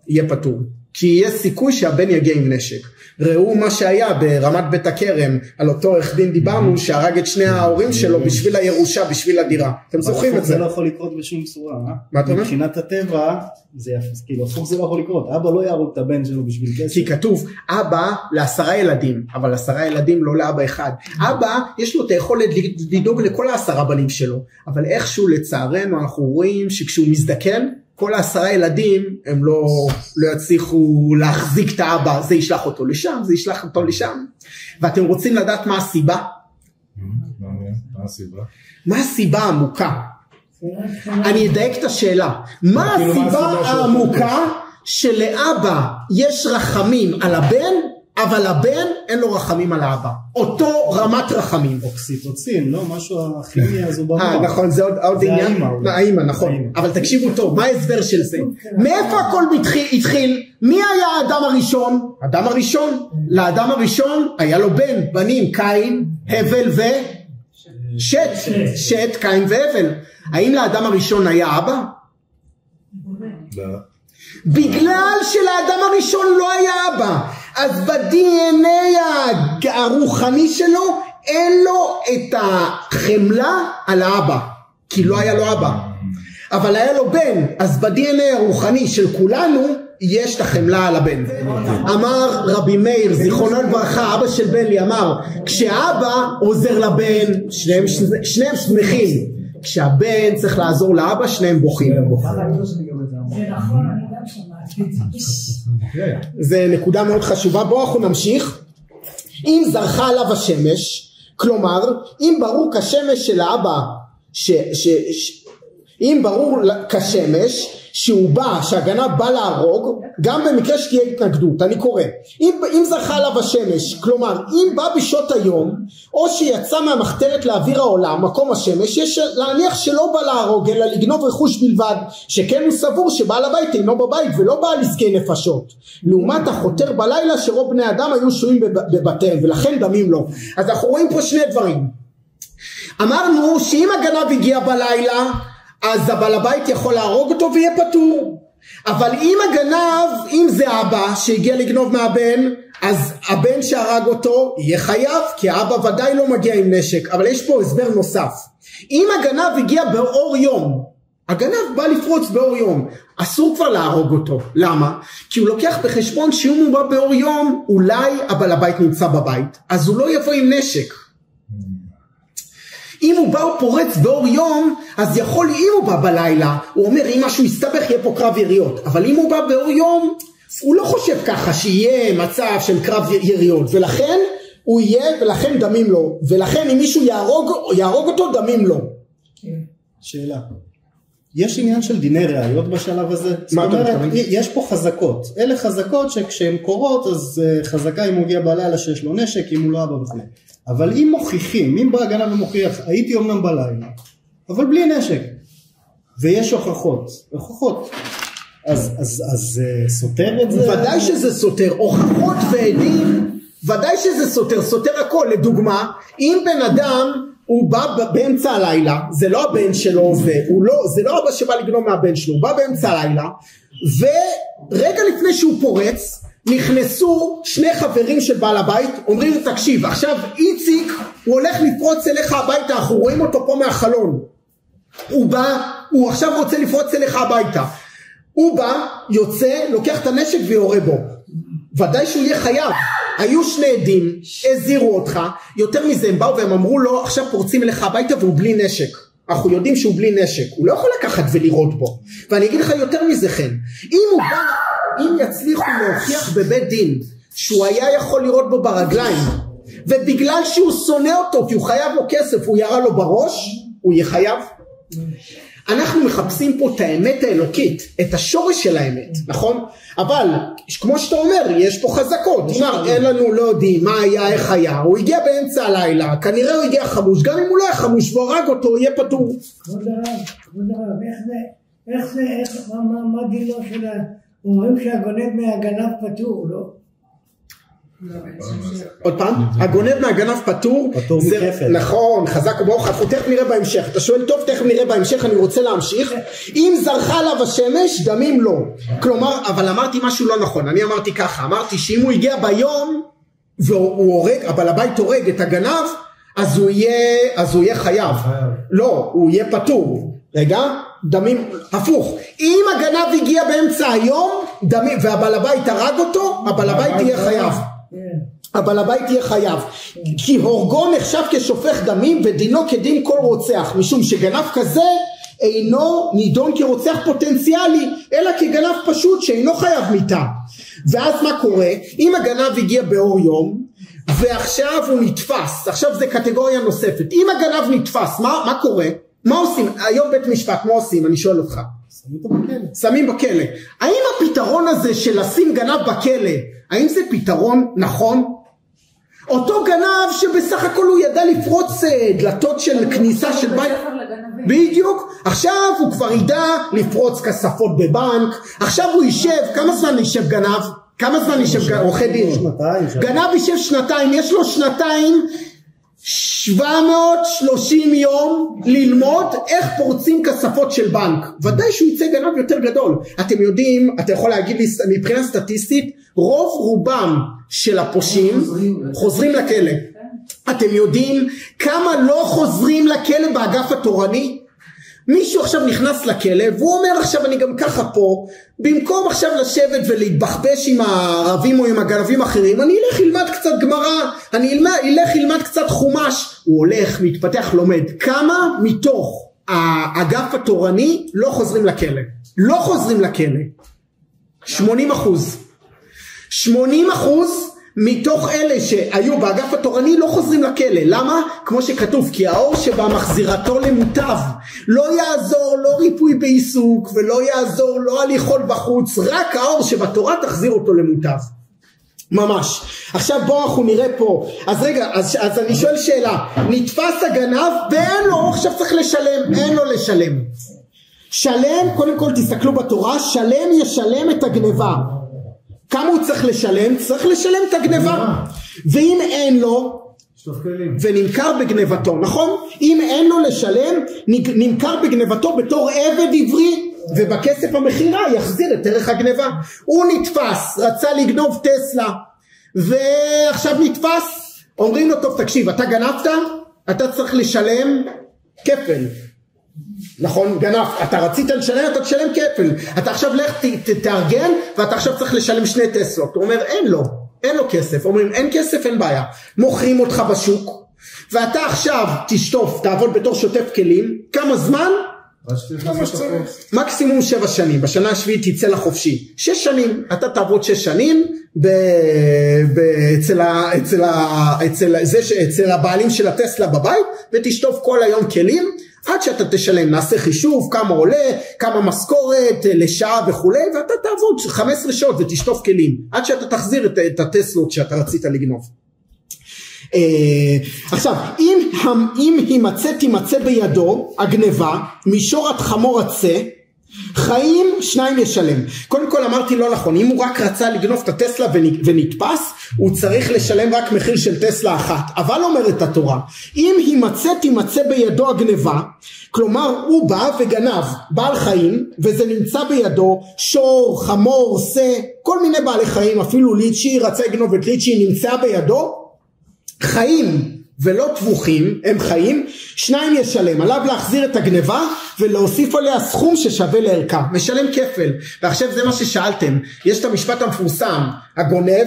יהיה פטור, כי יש סיכוי שהבן יגיע עם נשק. ראו מה שהיה ברמת בית הכרם, על אותו עורך דין דיברנו, שהרג את שני ההורים שלו בשביל הירושה, בשביל הדירה. אתם זוכרים את זה? זה לא יכול לקרות בשום צורה. מה אתה אומר? מבחינת הטבע, זה כאילו, הפוך זה לא יכול לקרות. אבא לא יהרוג את הבן שלו בשביל כסף. כי כתוב, אבא ל10 ילדים, אבל 10 ילדים לא לאבא אחד. אבא, יש לו את היכולת לדאוג לכל 10 בנים שלו, אבל איכשהו לצערנו אנחנו רואים שכשהוא מזדקן, כל 10 ילדים הם לא יצליחו להחזיק את האבא, זה ישלח אותו לשם, זה ישלח אותו לשם. ואתם רוצים לדעת מה הסיבה? מה הסיבה? מה הסיבה העמוקה? אני אדייק את השאלה. מה הסיבה העמוקה שלאבא יש רחמים על הבן, אבל הבן אין לו רחמים על האבא? אותו רמת רחמים. אוקסיטוצין, לא? משהו הכימיה הזו במוח. נכון, זה עוד עניין. האמא, נכון. אבל תקשיבו טוב, מה ההסבר של זה? מאיפה הכל התחיל? מי היה האדם הראשון? האדם הראשון. לאדם הראשון היה לו בנים, קין, הבל ושת. שת, קין והבל. האם לאדם הראשון היה אבא? לא. בגלל שלאדם הראשון לא היה אבא, אז ב-DNA הרוחני שלו אין לו את החמלה על האבא, כי לא היה לו אבא. אבל היה לו בן, אז ב-DNA הרוחני של כולנו יש את החמלה על הבן. אמר רבי מאיר זיכרונו לברכה, אבא של בן לי, אמר כשאבא עוזר לבן שניהם שמחים, כשהבן צריך לעזור לאבא שניהם בוכים. זה נכון, אני גם שמעתי. זה נקודה מאוד חשובה. בואו אנחנו נמשיך. אם זרחה עליו השמש, כלומר אם ברור כשמש של האבא, אם ברור כשמש שהוא בא, שהגנב בא להרוג, גם במקרה שתהיה התנגדות. אני קורא, אם זרחה עליו השמש, כלומר אם בא בשעות היום, או שיצא מהמחתרת לאוויר העולם, מקום השמש, יש להניח שלא בא להרוג אלא לגנוב רכוש בלבד, שכן הוא סבור שבעל הבית אינו בבית ולא בא לעסקי נפשות, לעומת החותר בלילה שרוב בני אדם היו שוהים בבתיהם ולכן דמים לו. אז אנחנו רואים פה שני דברים. אמרנו שאם הגנב הגיע בלילה, אז הבעל הבית יכול להרוג אותו ויהיה פטור. אבל אם הגנב, אם זה אבא שהגיע לגנוב מהבן, אז הבן שהרג אותו יהיה חייב, כי האבא ודאי לא מגיע עם נשק. אבל יש פה הסבר נוסף. אם הגנב הגיע באור יום, הגנב בא לפרוץ באור יום, אסור כבר להרוג אותו. למה? כי הוא לוקח בחשבון שאם הוא בא באור יום, אולי הבעל הבית נמצא בבית, אז הוא לא יבוא עם נשק. אם הוא בא ופורץ באור יום, אז יכול, אם הוא בא בלילה, הוא אומר אם משהו יסתבך יהיה פה קרב יריות, אבל אם הוא בא באור יום, הוא לא חושב ככה שיהיה מצב של קרב יריות, ולכן הוא יהיה, ולכן דמים לו, ולכן אם מישהו יהרוג אותו, דמים לו. שאלה, יש עניין של דיני ראיות בשלב הזה? זאת אומרת, יש פה חזקות, אלה חזקות שכשהן קורות, אז חזקה אם הוא הגיע בלילה שיש לו נשק, אם הוא לא אבא וכו'. אבל אם מוכיחים, אם בא הגנב ומוכיח, הייתי אומנם בלילה, אבל בלי נשק, ויש הוכחות, אז סותר את זה? ודאי שזה סותר, הוכחות ועדים, ודאי שזה סותר הכל. לדוגמה, אם בן אדם הוא בא באמצע הלילה, זה לא הבן שלו, זה לא אבא שבא לגנוב מהבן שלו, הוא בא באמצע הלילה, ורגע לפני שהוא פורץ, נכנסו שני חברים של בעל הבית, אומרים לו תקשיב, עכשיו איציק הוא הולך לפרוץ אליך הביתה, אנחנו רואים אותו פה מהחלון, הוא עכשיו רוצה לפרוץ אליך הביתה, הוא בא, יוצא, לוקח את הנשק ויורה בו, ודאי שהוא יהיה חייב. היו שני עדים, הזהירו אותך, יותר מזה הם באו והם אמרו לו עכשיו פורצים אליך הביתה והוא בלי נשק, אנחנו יודעים שהוא בלי נשק, הוא לא יכול לקחת ולירות בו. ואני אגיד לך יותר מזה כן, אם יצליחו להוכיח בבית דין שהוא היה יכול לירות בו ברגליים, ובגלל שהוא שונא אותו כי הוא חייב לו כסף הוא ירה לו בראש, הוא יהיה חייב. אנחנו מחפשים פה את האמת האלוקית, את השורש של האמת, נכון? אבל כמו שאתה אומר, יש פה חזקות, אין לנו, לא יודעים מה היה, איך היה, הוא הגיע באמצע הלילה, כנראה הוא הגיע חמוש, גם אם הוא לא היה חמוש והורג אותו, הוא יהיה פטור. כבוד הרב, איך זה, מה דילו של אומרים שהגונב מהגנב פטור, לא? עוד פעם, הגונב מהגנב פטור, נכון, חזק וברוך, אנחנו תכף נראה בהמשך, אתה שואל טוב, תכף נראה בהמשך, אני רוצה להמשיך. אם זרחה עליו השמש, דמים לו. כלומר, אבל אמרתי משהו לא נכון, אני אמרתי ככה, אמרתי שאם הוא הגיע ביום והוא הורג, אבל הבית הורג את הגנב, אז הוא יהיה חייב. לא, הוא יהיה פטור. רגע, דמים, הפוך. אם הגנב הגיע באמצע היום, דמים, והבעל הבית הרג אותו, הבעל הבית יהיה חייב. הבעל הבית יהיה חייב, כי הורגו נחשב כשופך דמים ודינו כדין כל רוצח, משום שגנב כזה אינו נידון כרוצח פוטנציאלי אלא כגנב פשוט שאינו חייב מיתה. ואז מה קורה? אם הגנב הגיע באור יום ועכשיו הוא נתפס, עכשיו זה קטגוריה נוספת, אם הגנב נתפס, מה קורה? מה עושים? היום בית משפט, מה עושים? אני שואל אותך. שמים בכלא. האם הפתרון הזה של לשים גנב בכלא, האם זה פתרון נכון? אותו גנב שבסך הכל הוא ידע לפרוץ דלתות של כניסה של בית, בדיוק, עכשיו הוא כבר ידע לפרוץ כספות בבנק, עכשיו הוא יישב, כמה זמן יישב גנב? כמה זמן יישב עורכי דין? גנב יישב שנתיים, יש לו שנתיים 730 יום ללמוד איך פורצים כספות של בנק. ודאי שהוא יצא גנב יותר גדול. אתם יודעים, אתה יכול להגיד לי מבחינה סטטיסטית, רוב רובם של הפושעים חוזרים לכלא. אתם יודעים כמה לא חוזרים לכלא באגף התורני? מישהו עכשיו נכנס לכלא והוא אומר עכשיו אני גם ככה פה, במקום עכשיו לשבת ולהתבחבש עם הערבים או עם הגנבים אחרים, אני אלך ילמד קצת גמרא, אני אלך ילמד קצת חומש. הוא הולך, מתפתח, לומד. כמה מתוך האגף התורני לא חוזרים לכלא? לא חוזרים לכלא 80%. 80% מתוך אלה שהיו באגף התורני לא חוזרים לכלא. למה? כמו שכתוב, כי האור שבה מחזירתו למוטב. לא יעזור לא ריפוי בעיסוק ולא יעזור לא הליכות בחוץ, רק האור שבתורה תחזיר אותו למוטב. ממש. עכשיו בואו אנחנו נראה פה. אז רגע, אז אני שואל שאלה, נתפס הגנב ואין לו, עכשיו צריך לשלם, אין לו לשלם. שלם, קודם כל תסתכלו בתורה, שלם ישלם את הגניבה. כמה הוא צריך לשלם? צריך לשלם את הגניבה. ואם אין לו, ונמכר בגניבתו, נכון? אם אין לו לשלם, נמכר בגניבתו בתור עבד עברי, ובכסף המחירה יחזיר את ערך הגניבה. הוא נתפס, רצה לגנוב טסלה, ועכשיו נתפס, אומרים לו טוב תקשיב, אתה גנבת, אתה צריך לשלם כפל. נכון, גנב, אתה רצית לשלם, אתה תשלם כפל. אתה עכשיו לך תארגן, ואתה עכשיו צריך לשלם 2 טסלות. הוא אומר אין לו כסף. אומרים אין כסף, אין בעיה. מוכרים אותך בשוק, ואתה עכשיו תשטוף, תעבוד בתור שוטף כלים. כמה זמן? מקסימום 7 שנים. בשנה השביעית תצא לחופשי. 6 שנים, אתה תעבוד 6 שנים אצל הבעלים של הטסלה בבית, ותשטוף כל היום כלים עד שאתה תשלם. נעשה חישוב כמה עולה, כמה משכורת לשעה וכו', ואתה תעבוד 15 שעות ותשטוף כלים עד שאתה תחזיר את הטסלות שאתה רצית לגנוב. עכשיו, אם תימצא בידו הגניבה, מישורת חמור עצה, חיים 2 ישלם. קודם כל אמרתי לא נכון, אם הוא רק רצה לגנוב את הטסלה ונתפס, הוא צריך לשלם רק מחיר של טסלה אחת. אבל אומרת התורה, אם תימצא בידו הגניבה, כלומר הוא בא וגנב בעל חיים, וזה נמצא בידו שור, חמור, שא, כל מיני בעלי חיים, אפילו ליצ'י, רצה לגנוב את ליצ'י, נמצא בידו, חיים ולא טבוחים, הם חיים, 2 ישלם. עליו להחזיר את הגניבה ולהוסיף עליה סכום ששווה לערכה, משלם כפל. ועכשיו זה מה ששאלתם, יש את המשפט המפורסם, הגונב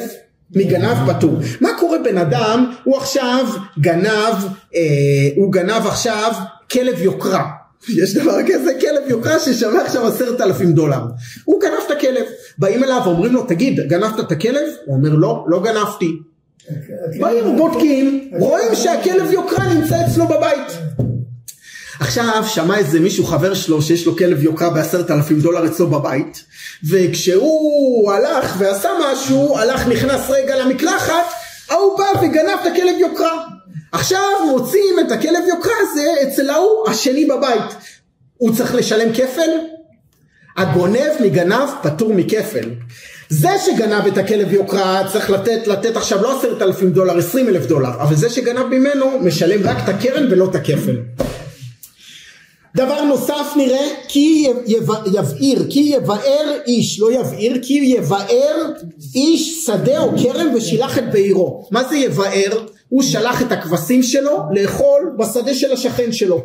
מגנב פטור. מה קורה בן אדם, הוא עכשיו גנב עכשיו כלב יוקרה, יש דבר כזה כלב יוקרה ששווה עכשיו $10,000, הוא גנב את הכלב, באים אליו ואומרים לו תגיד גנבת את הכלב? הוא אומר לא גנבתי. באים בודקים, רואים שהכלב יוקרה נמצא אצלו בבית. עכשיו שמע איזה מישהו חבר שלו שיש לו כלב יוקרה $10,000 אצלו בבית, וכשהוא הלך ועשה משהו, נכנס רגע למקלחת, הוא בא וגנב את הכלב יוקרה. עכשיו מוצאים את הכלב יוקרה הזה אצל השני בבית, הוא צריך לשלם כפל? הגונב מגנב פטור מכפל. זה שגנב את הכלב יוקרה צריך לתת עכשיו לא $10,000, $20,000, אבל זה שגנב ממנו משלם רק את הקרן ולא את הכפל. דבר נוסף נראה, כי יבאר איש שדה או כרם ושילח את בעירו. מה זה יבאר? הוא שלח את הכבשים שלו לאכול בשדה של השכן שלו.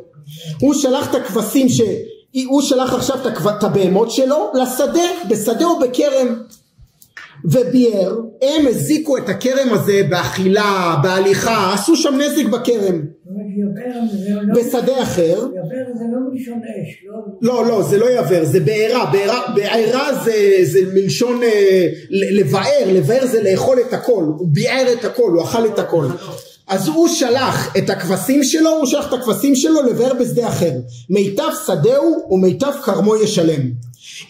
הוא שלח את הכבשים הוא שלח עכשיו את הבהמות שלו לשדה, בשדה או בכרם, וביאר, הם הזיקו את הכרם הזה באכילה, בהליכה, עשו שם נזק בכרם. בשדה אחר. יבר זה לא מלשון אש. לא, זה לא יבר, זה בעירה. בעירה זה מלשון לבאר זה לאכול את הכל. הוא ביאר את הכל, הוא אכל את הכל. אז הוא שלח את הכבשים שלו, לבאר בשדה אחר. מיטב שדהו ומיטב כרמו ישלם.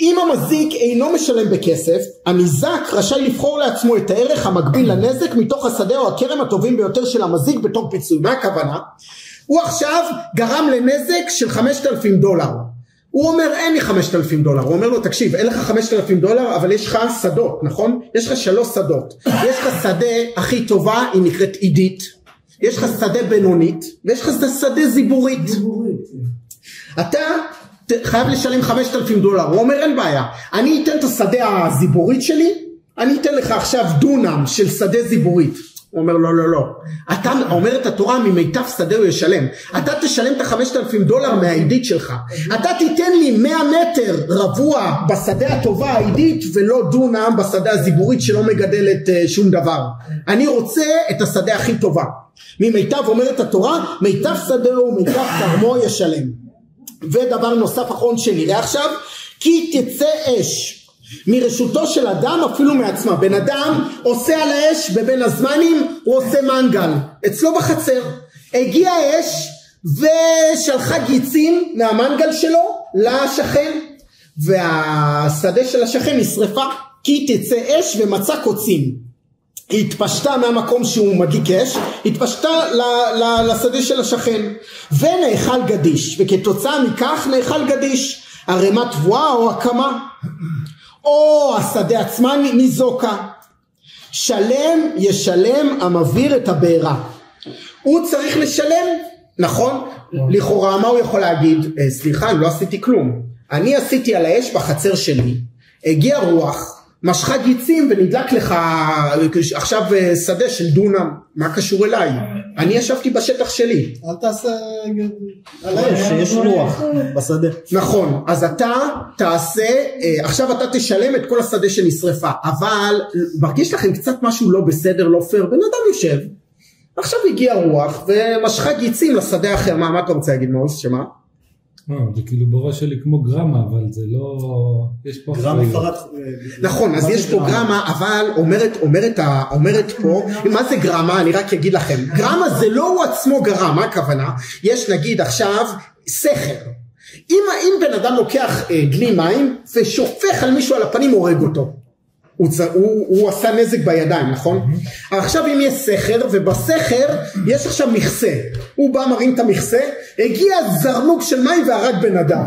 אם המזיק אינו משלם בכסף, הניזק רשאי לבחור לעצמו את הערך המקביל לנזק מתוך השדה או הכרם הטובים ביותר של המזיק בתור פיצוי. מה הכוונה? הוא עכשיו גרם לנזק של $5,000. הוא אומר אין לי $5,000. הוא אומר לו תקשיב, אין לך $5,000 אבל יש לך שדות, נכון? יש לך 3 שדות. יש לך שדה הכי טובה, היא נקראת עידית, יש לך שדה בינונית ויש לך שדה זיבורית. אתה חייב לשלם $5,000. הוא אומר אין בעיה, אני אתן את השדה הזיבורית שלי, אני אתן לך עכשיו דונם של שדה זיבורית. הוא אומר לא, אתה אומרת התורה ממיטב שדה הוא ישלם, אתה תשלם את $5,000 מהעידית שלך, אתה תיתן לי 100 מטר רבוע בשדה הטובה העידית ולא דונם בשדה הזיבורית שלא מגדלת שום דבר. אני רוצה את השדה הכי טובה. ממיטב אומרת התורה, מיטב שדה ומיטב כרמו ישלם. ודבר נוסף אחרון שנראה עכשיו, כי תצא אש מרשותו של אדם אפילו מעצמה. בן אדם עושה על האש בבין הזמנים, הוא עושה מנגל אצלו בחצר, הגיע אש ושלחה גיצים מהמנגל שלו לשכן, והשדה של השכן נשרפה. כי תצא אש ומצא קוצים, היא התפשטה מהמקום שהוא מדליק אש, התפשטה לשדה של השכן ונאכל גדיש, וכתוצאה מכך נאכל גדיש, הרמת תבואה או הקמה או השדה עצמה ניזוקה. שלם ישלם המבעיר את הבעירה. הוא צריך לשלם, נכון? לכאורה מה הוא יכול להגיד? סליחה, אני לא עשיתי כלום, אני עשיתי על האש בחצר שלי, הגיע רוח, משכה גיצים ונדלק לך עכשיו שדה של דונם, מה קשור אליי? אני ישבתי בשטח שלי. אל תעשה על האש, שיש רוח בשדה. נכון, אז אתה תעשה, עכשיו אתה תשלם את כל השדה שנשרפה, אבל מרגיש לכם קצת משהו לא בסדר, לא פייר, בן אדם יושב, עכשיו הגיע רוח ומשכה גיצים לשדה האחר, מה אתה רוצה להגיד מאוס, שמה? זה כאילו בראש שלי כמו גרמה, אבל זה לא... יש פה... גרמה פרט... נכון, אז יש פה גרמה, אבל אומרת פה, מה זה גרמה? אני רק אגיד לכם, גרמה זה לא הוא עצמו גרם, מה הכוונה? יש נגיד עכשיו סכר. אם בן אדם לוקח דלי מים ושופך על מישהו על הפנים, הורג אותו. הוא עשה נזק בידיים, נכון? עכשיו אם יש סכר, ובסכר יש עכשיו מכסה, הוא בא מרים את המכסה, הגיע זרנוק של מים והרג בן אדם,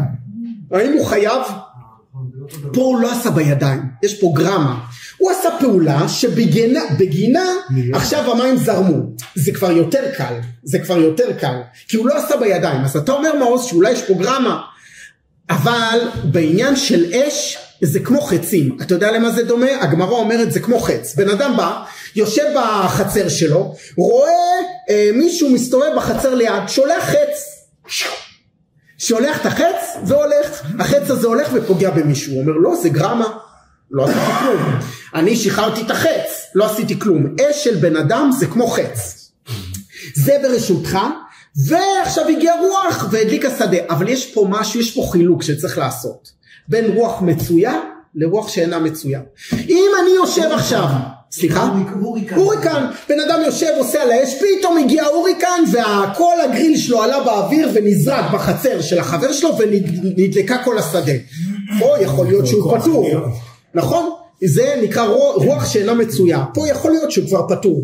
האם הוא חייב? פה הוא לא עשה בידיים, יש פה גרמה, הוא עשה פעולה שבגינה עכשיו המים זרמו, זה כבר יותר קל, כי הוא לא עשה בידיים, אז אתה אומר מעוז שאולי יש פה גרמה, אבל בעניין של אש זה כמו חצים, אתה יודע למה זה דומה? הגמרא אומרת זה כמו חץ, בן אדם בא, יושב בחצר שלו, רואה מישהו מסתובב בחצר ליד, שולח את החץ והולך, החץ הזה הולך ופוגע במישהו, הוא אומר לא זה גרמה, לא עשיתי כלום, אני שחררתי את החץ, לא עשיתי כלום, אש של בן אדם זה כמו חץ, זה ברשותך, ועכשיו הגיע רוח והדליק השדה, אבל יש פה משהו, יש פה חילוק שצריך לעשות, בין רוח מצויה לרוח שאינה מצויה. אם אני יושב עכשיו, סליחה? הוריקן, בן אדם יושב עושה על האש, פתאום הגיע הוריקן וכל הגריל שלו עלה באוויר ונזרק בחצר של החבר שלו ונדלקה כל השדה. פה יכול להיות שהוא פטור, נכון? זה נקרא רוח שאינה מצויה, פה יכול להיות שהוא כבר פטור.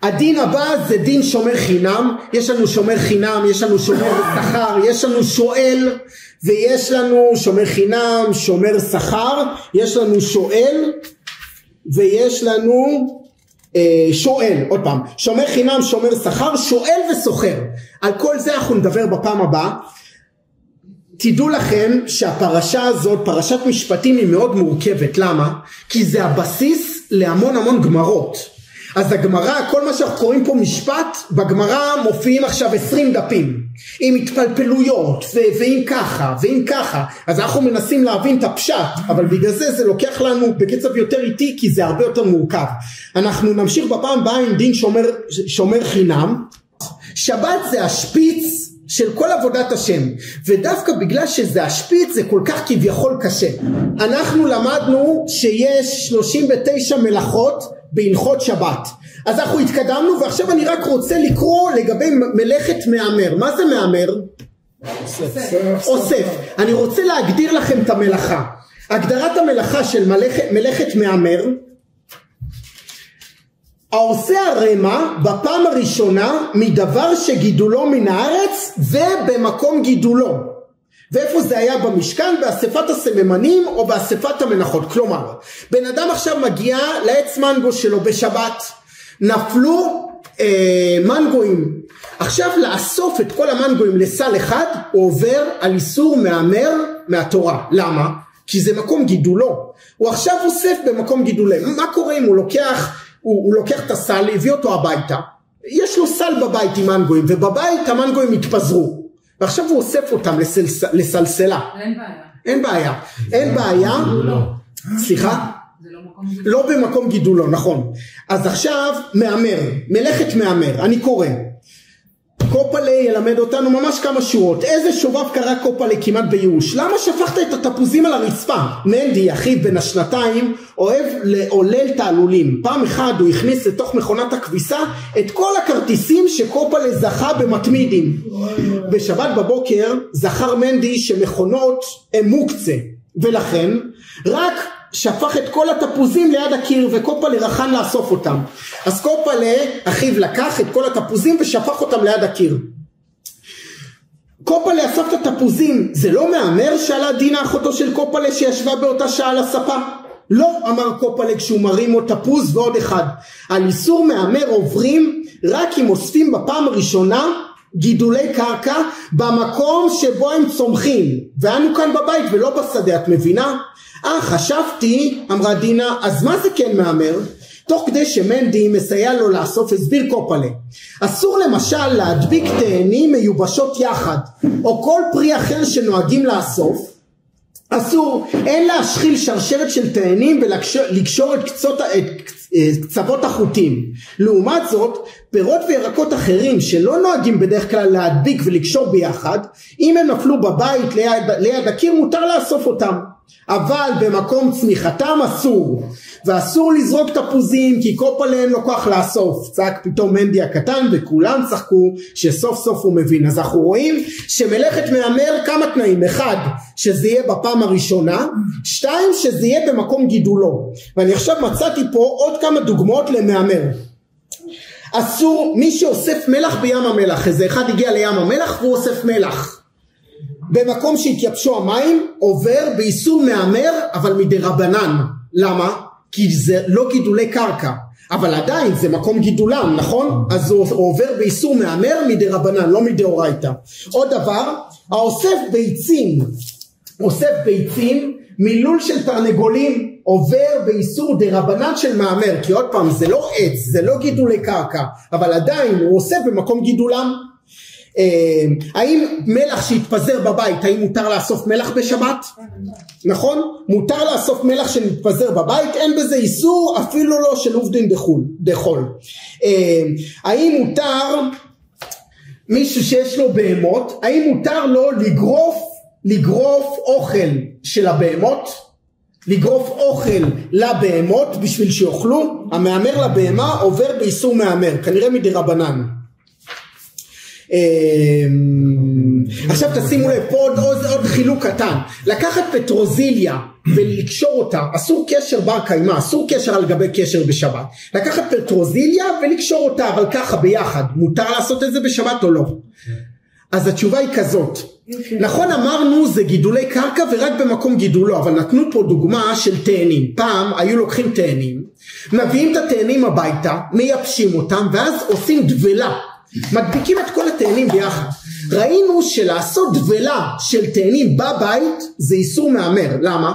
הדין הבא זה דין שומר חינם, יש לנו שומר חינם, יש לנו שומר שכר, יש לנו שואל ויש לנו שומר חינם, שומר שכר, יש לנו שואל ויש לנו שואל, עוד פעם, שומר חינם, שומר שכר, שואל וסוחר, על כל זה אנחנו נדבר בפעם הבאה. תדעו לכם שהפרשה הזאת, פרשת משפטים, היא מאוד מורכבת, למה? כי זה הבסיס להמון גמרות. אז הגמרא, כל מה שאנחנו קוראים פה משפט, בגמרא מופיעים עכשיו 20 דפים, עם התפלפלויות, ואם ככה, אז אנחנו מנסים להבין את הפשט, אבל בגלל זה לוקח לנו בקצב יותר איטי, כי זה הרבה יותר מורכב. אנחנו נמשיך בפעם הבאה עם דין שומר חינם. שבת זה השפיץ של כל עבודת השם, ודווקא בגלל שזה השפיץ זה כל כך כביכול קשה. אנחנו למדנו שיש 39 מלאכות בהלכות שבת, אז אנחנו התקדמנו, ועכשיו אני רק רוצה לקרוא לגבי מלאכת מאמר. מה זה מאמר? אוסף. אני רוצה להגדיר לכם את המלאכה. הגדרת המלאכה של מלאכת מאמר, העושה הרמה בפעם הראשונה מדבר שגידולו מן הארץ ובמקום גידולו. ואיפה זה היה? במשכן, באספת הסממנים או באספת המנחות. כלומר, בן אדם עכשיו מגיע לעץ מנגו שלו בשבת, נפלו מנגויים, עכשיו לאסוף את כל המנגויים לסל אחד, הוא עובר על איסור מאמר מהתורה. למה? כי זה מקום גידולו, הוא עכשיו אוסף במקום גידולו. מה קורה אם הוא לוקח את הסל, הביא אותו הביתה, יש לו סל בבית עם מנגויים, ובבית המנגויים התפזרו, ועכשיו הוא אוסף אותם לסלסלה. אין בעיה. סליחה? לא במקום גידולו, נכון. אז עכשיו מאמר, מלאכת מאמר, אני קורא. קופלה ילמד אותנו ממש כמה שורות. איזה שובב קרא קופלה כמעט בייאוש? למה שפכת את התפוזים על הרצפה? מנדי, אחיו בן השנתיים, אוהב לעולל תעלולים. פעם אחת הוא הכניס לתוך מכונת הכביסה את כל הכרטיסים שקופלה זכה במתמידים. בשבת בבוקר זכר מנדי שמכונות הם מוקצה, ולכן רק שפך את כל התפוזים ליד הקיר, וקופלה רחן לאסוף אותם. אז קופלה אחיו לקח את כל התפוזים ושפך אותם ליד הקיר. קופלה אסף את התפוזים, זה לא מאמר? שאלה דינה אחותו של קופלה שישבה באותה שעה על הספה. לא, אמר קופלה כשהוא מרים עוד תפוז ועוד אחד. על איסור מאמר עוברים רק אם אוספים בפעם הראשונה גידולי קרקע במקום שבו הם צומחים, ואנו כאן בבית ולא בשדה, את מבינה? חשבתי, אמרה דינה, אז מה זה כן מאמר? תוך כדי שמנדי מסייע לו לאסוף, הסביר קופלה, אסור למשל להדביק תאנים מיובשות יחד, או כל פרי אחר שנוהגים לאסוף, אסור, אין להשחיל שרשרת של תאנים ולקשור את קצוות החוטים. לעומת זאת, פירות וירקות אחרים שלא נוהגים בדרך כלל להדביק ולקשור ביחד, אם הם נפלו בבית ליד הקיר מותר לאסוף אותם, אבל במקום צמיחתם אסור. ואסור לזרוק תפוזים כי קופלה אין לו כוח לאסוף. צעק פתאום מנדי הקטן וכולם צחקו שסוף סוף הוא מבין. אז אנחנו רואים שמלאכת מהמר כמה תנאים: 1, שזה יהיה בפעם הראשונה, 2, שזה יהיה במקום גידולו. ואני עכשיו מצאתי פה עוד כמה דוגמאות למהמר. אסור, מי שאוסף מלח בים המלח, איזה אחד הגיע לים המלח והוא אוסף מלח במקום שהתייבשו המים, עובר באיסור מהמר אבל מדרבנן. למה? כי זה לא גידולי קרקע, אבל עדיין זה מקום גידולם, נכון? אז הוא עובר באיסור מהמר מדרבנן, לא מדאורייתא. עוד דבר, אוסף ביצים מלול של תרנגולים עובר באיסור דרבנן של מהמר, כי עוד פעם זה לא עץ, זה לא גידולי קרקע, אבל עדיין הוא אוסף במקום גידולם. האם מלח שהתפזר בבית, האם מותר לאסוף מלח בשבת? נכון? מותר לאסוף מלח שמתפזר בבית, אין בזה איסור, אפילו לא של עובדין דחול. האם מותר, מישהו שיש לו בהמות, האם מותר לו לגרוף אוכל של הבהמות? לגרוף אוכל לבהמות בשביל שיאכלו? המהמר לבהמה עובר באיסור מהמר, כנראה מדרבנן. עכשיו תשימו לב, פה עוד חילוק קטן. לקחת פטרוזיליה ולקשור אותה, אסור קשר בר קיימה, אסור קשר על גבי קשר בשבת. לקחת פטרוזיליה ולקשור אותה, אבל ככה ביחד, מותר לעשות את זה בשבת או לא? אז התשובה היא כזאת, נכון, אמרנו זה גידולי קרקע ורק במקום גידולו, אבל נתנו פה דוגמה של תאנים. פעם היו לוקחים תאנים, מביאים את התאנים הביתה, מייבשים אותם ואז עושים דבלה, מדביקים את כל התאנים ביחד. ראינו שלעשות דבלה של תאנים בבית זה איסור מהמר. למה?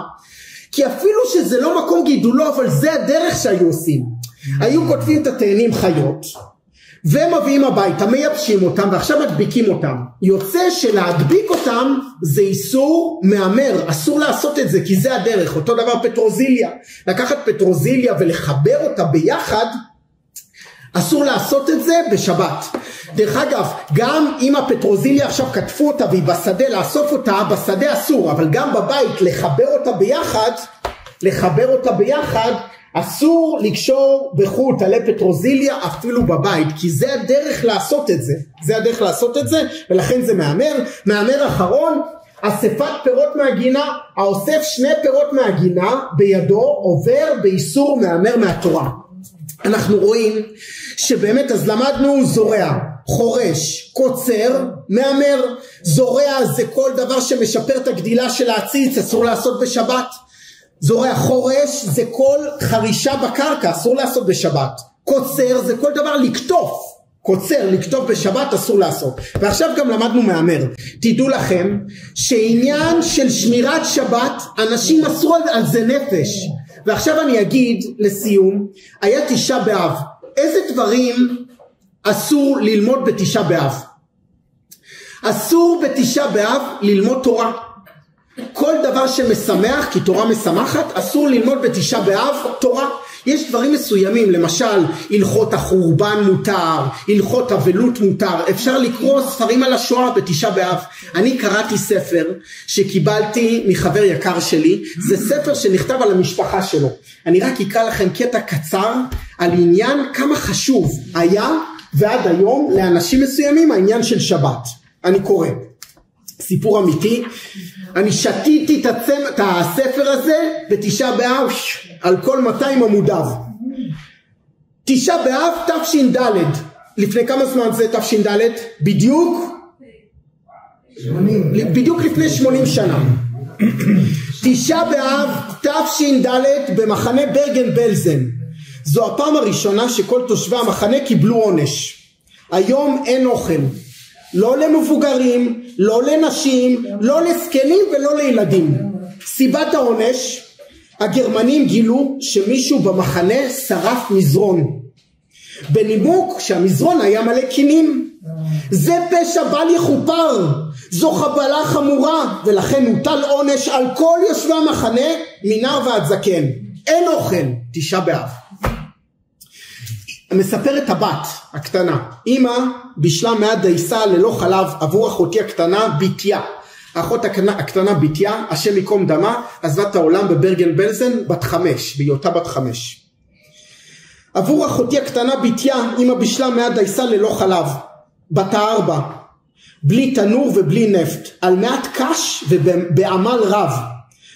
כי אפילו שזה לא מקום גידולו, אבל זה הדרך שהיו עושים. היו כותבים את התאנים חיות ומביאים הביתה, מייבשים אותם ועכשיו מדביקים אותם. יוצא שלהדביק אותם זה איסור מהמר, אסור לעשות את זה כי זה הדרך. אותו דבר פטרוזיליה, לקחת פטרוזיליה ולחבר אותה ביחד, אסור לעשות את זה בשבת. דרך אגב, גם אם הפטרוזיליה עכשיו כתפו אותה והיא בשדה, לאסוף אותה בשדה אסור, אבל גם בבית לחבר אותה ביחד, אסור לקשור בחוט עלי פטרוזיליה אפילו בבית, כי זה הדרך לעשות את זה, ולכן זה מהמר. מהמר אחרון, אספת פירות מהגינה, האוסף 2 פירות מהגינה בידו עובר באיסור מהמר מהתורה. אנחנו רואים שבאמת אז למדנו זורע, חורש, קוצר, מהמר. זורע זה כל דבר שמשפר את הגדילה של העציץ, אסור לעשות בשבת. זורע, חורש זה כל חרישה בקרקע, אסור לעשות בשבת. קוצר זה כל דבר לקטוף בשבת, אסור לעשות. ועכשיו גם למדנו מהמר. תדעו לכם שעניין של שמירת שבת, אנשים אסרו על זה נפש. ועכשיו אני אגיד לסיום, היה 9 באב, איזה דברים אסור ללמוד ב9 באב? אסור ב9 באב ללמוד תורה. כל דבר שמשמח, כי תורה משמחת, אסור ללמוד ב9 באב תורה. יש דברים מסוימים, למשל הלכות החורבן מותר, הלכות אבלות מותר, אפשר לקרוא ספרים על השואה ב9 באב. אני קראתי ספר שקיבלתי מחבר יקר שלי, זה ספר שנכתב על המשפחה שלו. אני רק אקרא לכם קטע קצר על עניין כמה חשוב היה ועד היום לאנשים מסוימים העניין של שבת. אני קורא, סיפור אמיתי. אני שתיתי את הספר הזה ב9 באב על כל 200 עמודיו. 9 באב תש"ד. לפני כמה זמן זה תש"ד? בדיוק לפני 80 שנה. 9 באב תש"ד במחנה ברגן בלזן. זו הפעם הראשונה שכל תושבי המחנה קיבלו עונש. היום אין אוכל. לא למבוגרים, לא לנשים, לא לזקנים ולא לילדים. סיבת העונש, הגרמנים גילו שמישהו במחנה שרף מזרון, בנימוק שהמזרון היה מלא קינים. זה פשע בל יכופר, זו חבלה חמורה, ולכן הוטל עונש על כל יושבי המחנה מנער ועד זקן. אין אוכל 9 באב. מספרת הבת הקטנה, אמא בישלה מעט דייסה ללא חלב עבור אחותי הקטנה ביתיה. האחות הקטנה ביתיה, השם ייקום דמה, עזבה את העולם בברגן בלזן בת 5, בהיותה בת 5. עבור אחותי הקטנה ביתיה, אמא בישלה מעט דייסה ללא חלב, בת 4, בלי תנור ובלי נפט, על מעט קש ובעמל רב.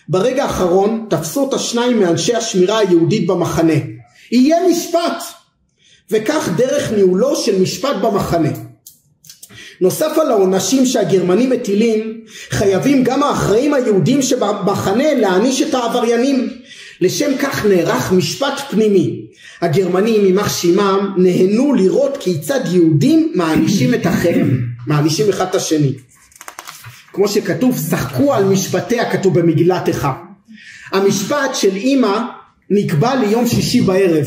ברגע האחרון תפסו אותה 2 מאנשי השמירה היהודית במחנה. יהיה משפט, וכך דרך ניהולו של משפט במחנה. נוסף על העונשים שהגרמנים מטילים, חייבים גם האחראים היהודים שבמחנה להעניש את העבריינים. לשם כך נערך משפט פנימי. הגרמנים יימח שמם נהנו לראות כיצד יהודים מענישים את אחיהם, מענישים אחד את השני. כמו שכתוב, שחקו על משפטיה, כתוב במגילת איכה. המשפט של אמא נקבע ליום שישי בערב,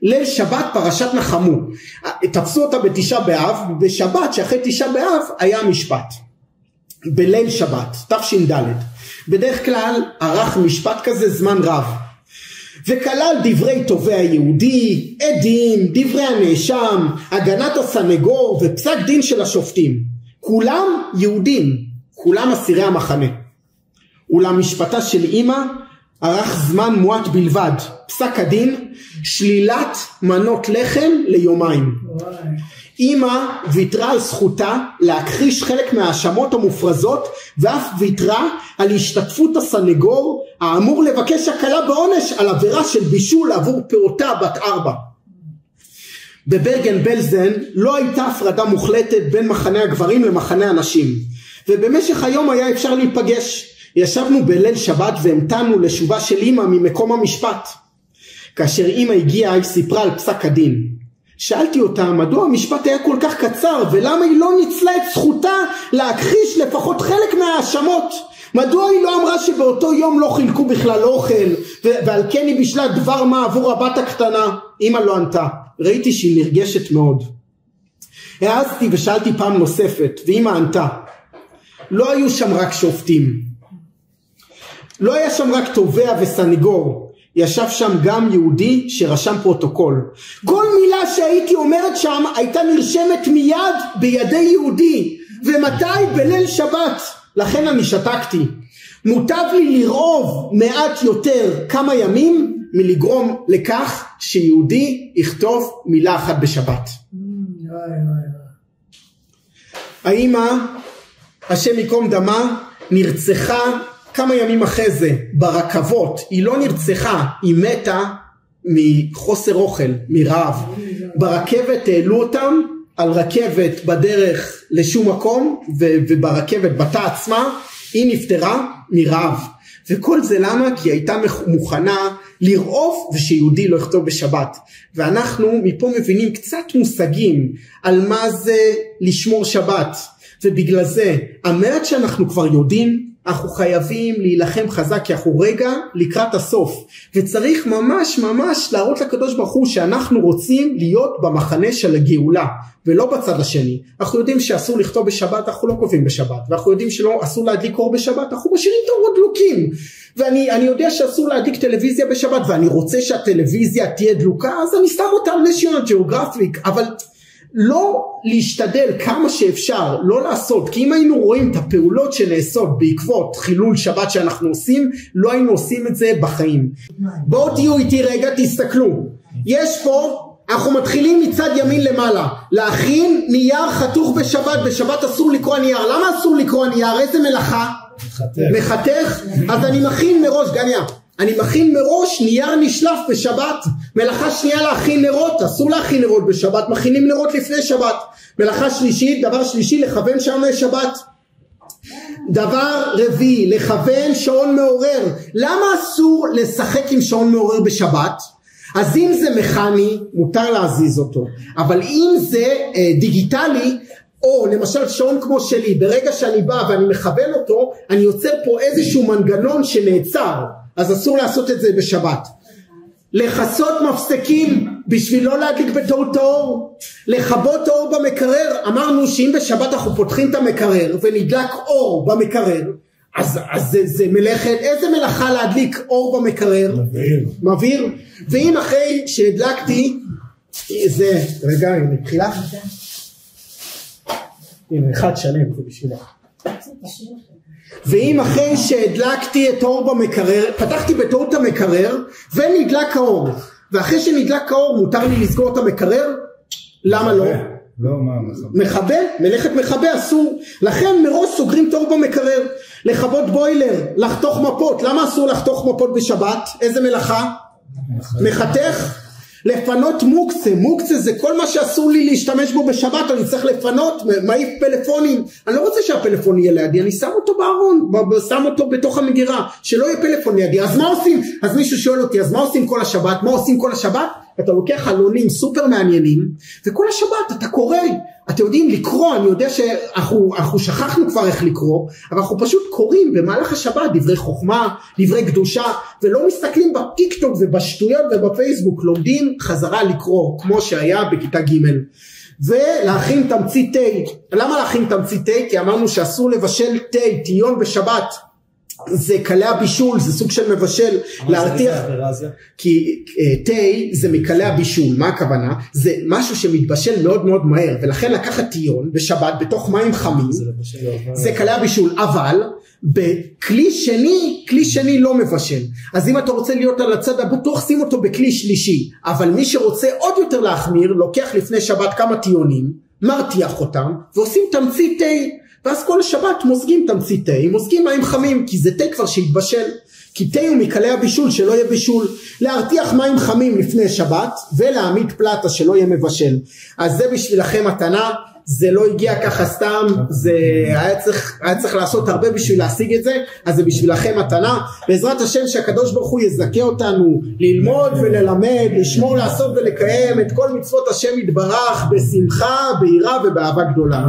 ליל שבת פרשת נחמו. תפסו אותה ב9 באב, בשבת שאחרי 9 באב היה משפט. בליל שבת, תש"ד. בדרך כלל ערך משפט כזה זמן רב. וכלל דברי תובע היהודי, עדים, דברי הנאשם, הגנת הסנגור ופסק דין של השופטים. כולם יהודים, כולם אסירי המחנה. אולם משפטה של אמא ערך זמן מועט בלבד. פסק הדין, שלילת מנות לחם ליומיים. אמא ויתרה על זכותה להכחיש חלק מההאשמות המופרזות, ואף ויתרה על השתתפות הסנגור האמור לבקש הקלה בעונש על עבירה של בישול עבור פעוטה בת 4. בברגן בלזן לא הייתה הפרדה מוחלטת בין מחנה הגברים למחנה הנשים, ובמשך היום היה אפשר להיפגש. ישבנו בליל שבת והמתנו לשובה של אמא ממקום המשפט. כאשר אמא הגיעה היא סיפרה על פסק הדין. שאלתי אותה מדוע המשפט היה כל כך קצר, ולמה היא לא ניצלה את זכותה להכחיש לפחות חלק מההאשמות. מדוע היא לא אמרה שבאותו יום לא חילקו בכלל אוכל, ועל כן היא בישלה דבר מה עבור הבת הקטנה. אמא לא ענתה. ראיתי שהיא נרגשת מאוד. העזתי ושאלתי פעם נוספת, ואמא ענתה. לא היו שם רק שופטים, לא היה שם רק תובע וסניגור, ישב שם גם יהודי שרשם פרוטוקול. כל מילה שהייתי אומרת שם הייתה נרשמת מיד בידי יהודי. ומתי? בליל שבת. לכן אני שתקתי. מוטב לי לרעוב מעט יותר כמה ימים מלגרום לכך שיהודי יכתוב מילה אחת בשבת. האמא, השם ייקום דמה, נרצחה כמה ימים אחרי זה ברכבות. היא לא נרצחה, היא מתה מחוסר אוכל, מרעב. ברכבת העלו אותם על רכבת בדרך לשום מקום, וברכבת בתא עצמה היא נפטרה מרעב. וכל זה למה? כי היא הייתה מוכנה לרעוב ושיהודי לא יכתוב בשבת. ואנחנו מפה מבינים קצת מושגים על מה זה לשמור שבת. ובגלל זה המעט שאנחנו כבר יודעים, אנחנו חייבים להילחם חזק, כי אנחנו רגע לקראת הסוף, וצריך ממש ממש להראות לקדוש ברוך הוא שאנחנו רוצים להיות במחנה של הגאולה ולא בצד השני. אנחנו יודעים שאסור לכתוב בשבת, אנחנו לא קובעים בשבת, ואנחנו יודעים שאסור להדליק אור בשבת, אנחנו משאירים את האורות דלוקים. ואני יודע שאסור להדליק טלוויזיה בשבת, ואני רוצה שהטלוויזיה תהיה דלוקה, אז אני שם אותה על National Geographic, אבל לא להשתדל כמה שאפשר לא לעשות, כי אם היינו רואים את הפעולות שנעשות בעקבות חילול שבת שאנחנו עושים, לא היינו עושים את זה בחיים. בואו תהיו איתי רגע, תסתכלו. יש פה, אנחנו מתחילים מצד ימין למעלה, להכין נייר חתוך בשבת. בשבת אסור לקרוא נייר. למה אסור לקרוא נייר? איזה מלאכה? מחתך. אז אני מכין מראש, גניה, אני מכין מראש נייר נשלף בשבת. מלאכה שנייה להכין נרות, אסור להכין נרות בשבת, מכינים נרות לפני שבת. מלאכה שלישית, דבר שלישי, לכוון שעון שבת. דבר רביעי, לכוון שעון מעורר. למה אסור לשחק עם שעון מעורר בשבת? אז אם זה מכני, מותר להזיז אותו, אבל אם זה דיגיטלי, או למשל שעון כמו שלי, ברגע שאני בא ואני מכוון אותו, אני יוצר פה איזשהו מנגנון שנעצר, אז אסור לעשות את זה בשבת. לחסות מפסקים בשביל לא להדליק בטעות האור, לכבות האור במקרר, אמרנו שאם בשבת אנחנו פותחים את המקרר ונדלק אור במקרר, אז זה מלאכת, איזה מלאכה להדליק אור במקרר? מבהיר. ואם אחרי שהדלקתי, זה, רגע, הנה, תחילה. הנה, אחד שלם, זה בשבילה. ואם אחרי שהדלקתי את האור במקרר, פתחתי בטעות המקרר, ונדלק האור, ואחרי שנדלק האור, מותר לי לסגור את המקרר? למה לא? לא, מה, מכבה, מלאכת מכבה אסור, לכן מראש סוגרים תור במקרר. לכבות בוילר, לחתוך מפות, למה אסור לחתוך מפות בשבת? איזה מלאכה? מחתך. לפנות מוקצה, מוקצה זה כל מה שאסור לי להשתמש בו בשבת, אני צריך לפנות, מעיף פלאפונים, אני לא רוצה שהפלאפון יהיה לידי, אני שם אותו בארון, שם אותו בתוך המגירה, שלא יהיה פלאפון לידי. אז מה עושים? אז מישהו שואל אותי, אז מה עושים כל השבת? מה עושים כל השבת? אתה לוקח חלונים סופר מעניינים, וכל השבת אתה קורא, אתם יודעים לקרוא, אני יודע שאנחנו שכחנו כבר איך לקרוא, אבל אנחנו פשוט קוראים במהלך השבת דברי חוכמה, דברי קדושה, ולא מסתכלים בטיק טוק ובשטויות ובפייסבוק, לומדים חזרה לקרוא, כמו שהיה בכיתה ג'. ולהכין תמצית תה. למה להכין תמצית תה? כי אמרנו שאסור לבשל תה, טיון בשבת. זה קלי הבישול, זה סוג של מבשל להרתיח, כי תה זה מקלי הבישול. מה הכוונה? זה משהו שמתבשל מאוד מאוד מהר, ולכן לקחת טיון בשבת בתוך מים חמים, זה קלי הבישול. אבל בכלי שני לא מבשל. אז אם אתה רוצה להיות על הצד הבטוח, שים אותו בכלי שלישי. אבל מי שרוצה עוד יותר להחמיר, לוקח לפני שבת כמה טיונים, מרתיח אותם ועושים תמצית תה, ואז כל שבת מוזגים תמצית תה, מוזגים מים חמים, כי זה תה כבר שהתבשל, כי תה הוא מקלי הבישול שלא יהיה בישול, להרתיח מים חמים לפני שבת, ולהעמיד פלטה שלא יהיה מבשל. אז זה בשבילכם מתנה, זה לא הגיע ככה סתם, זה היה צריך לעשות הרבה בשביל להשיג את זה, אז זה בשבילכם מתנה. בעזרת השם שהקדוש ברוך הוא יזכה אותנו ללמוד וללמד, לשמור, לעשות ולקיים את כל מצוות השם יתברך בשמחה, ביראה ובאהבה גדולה.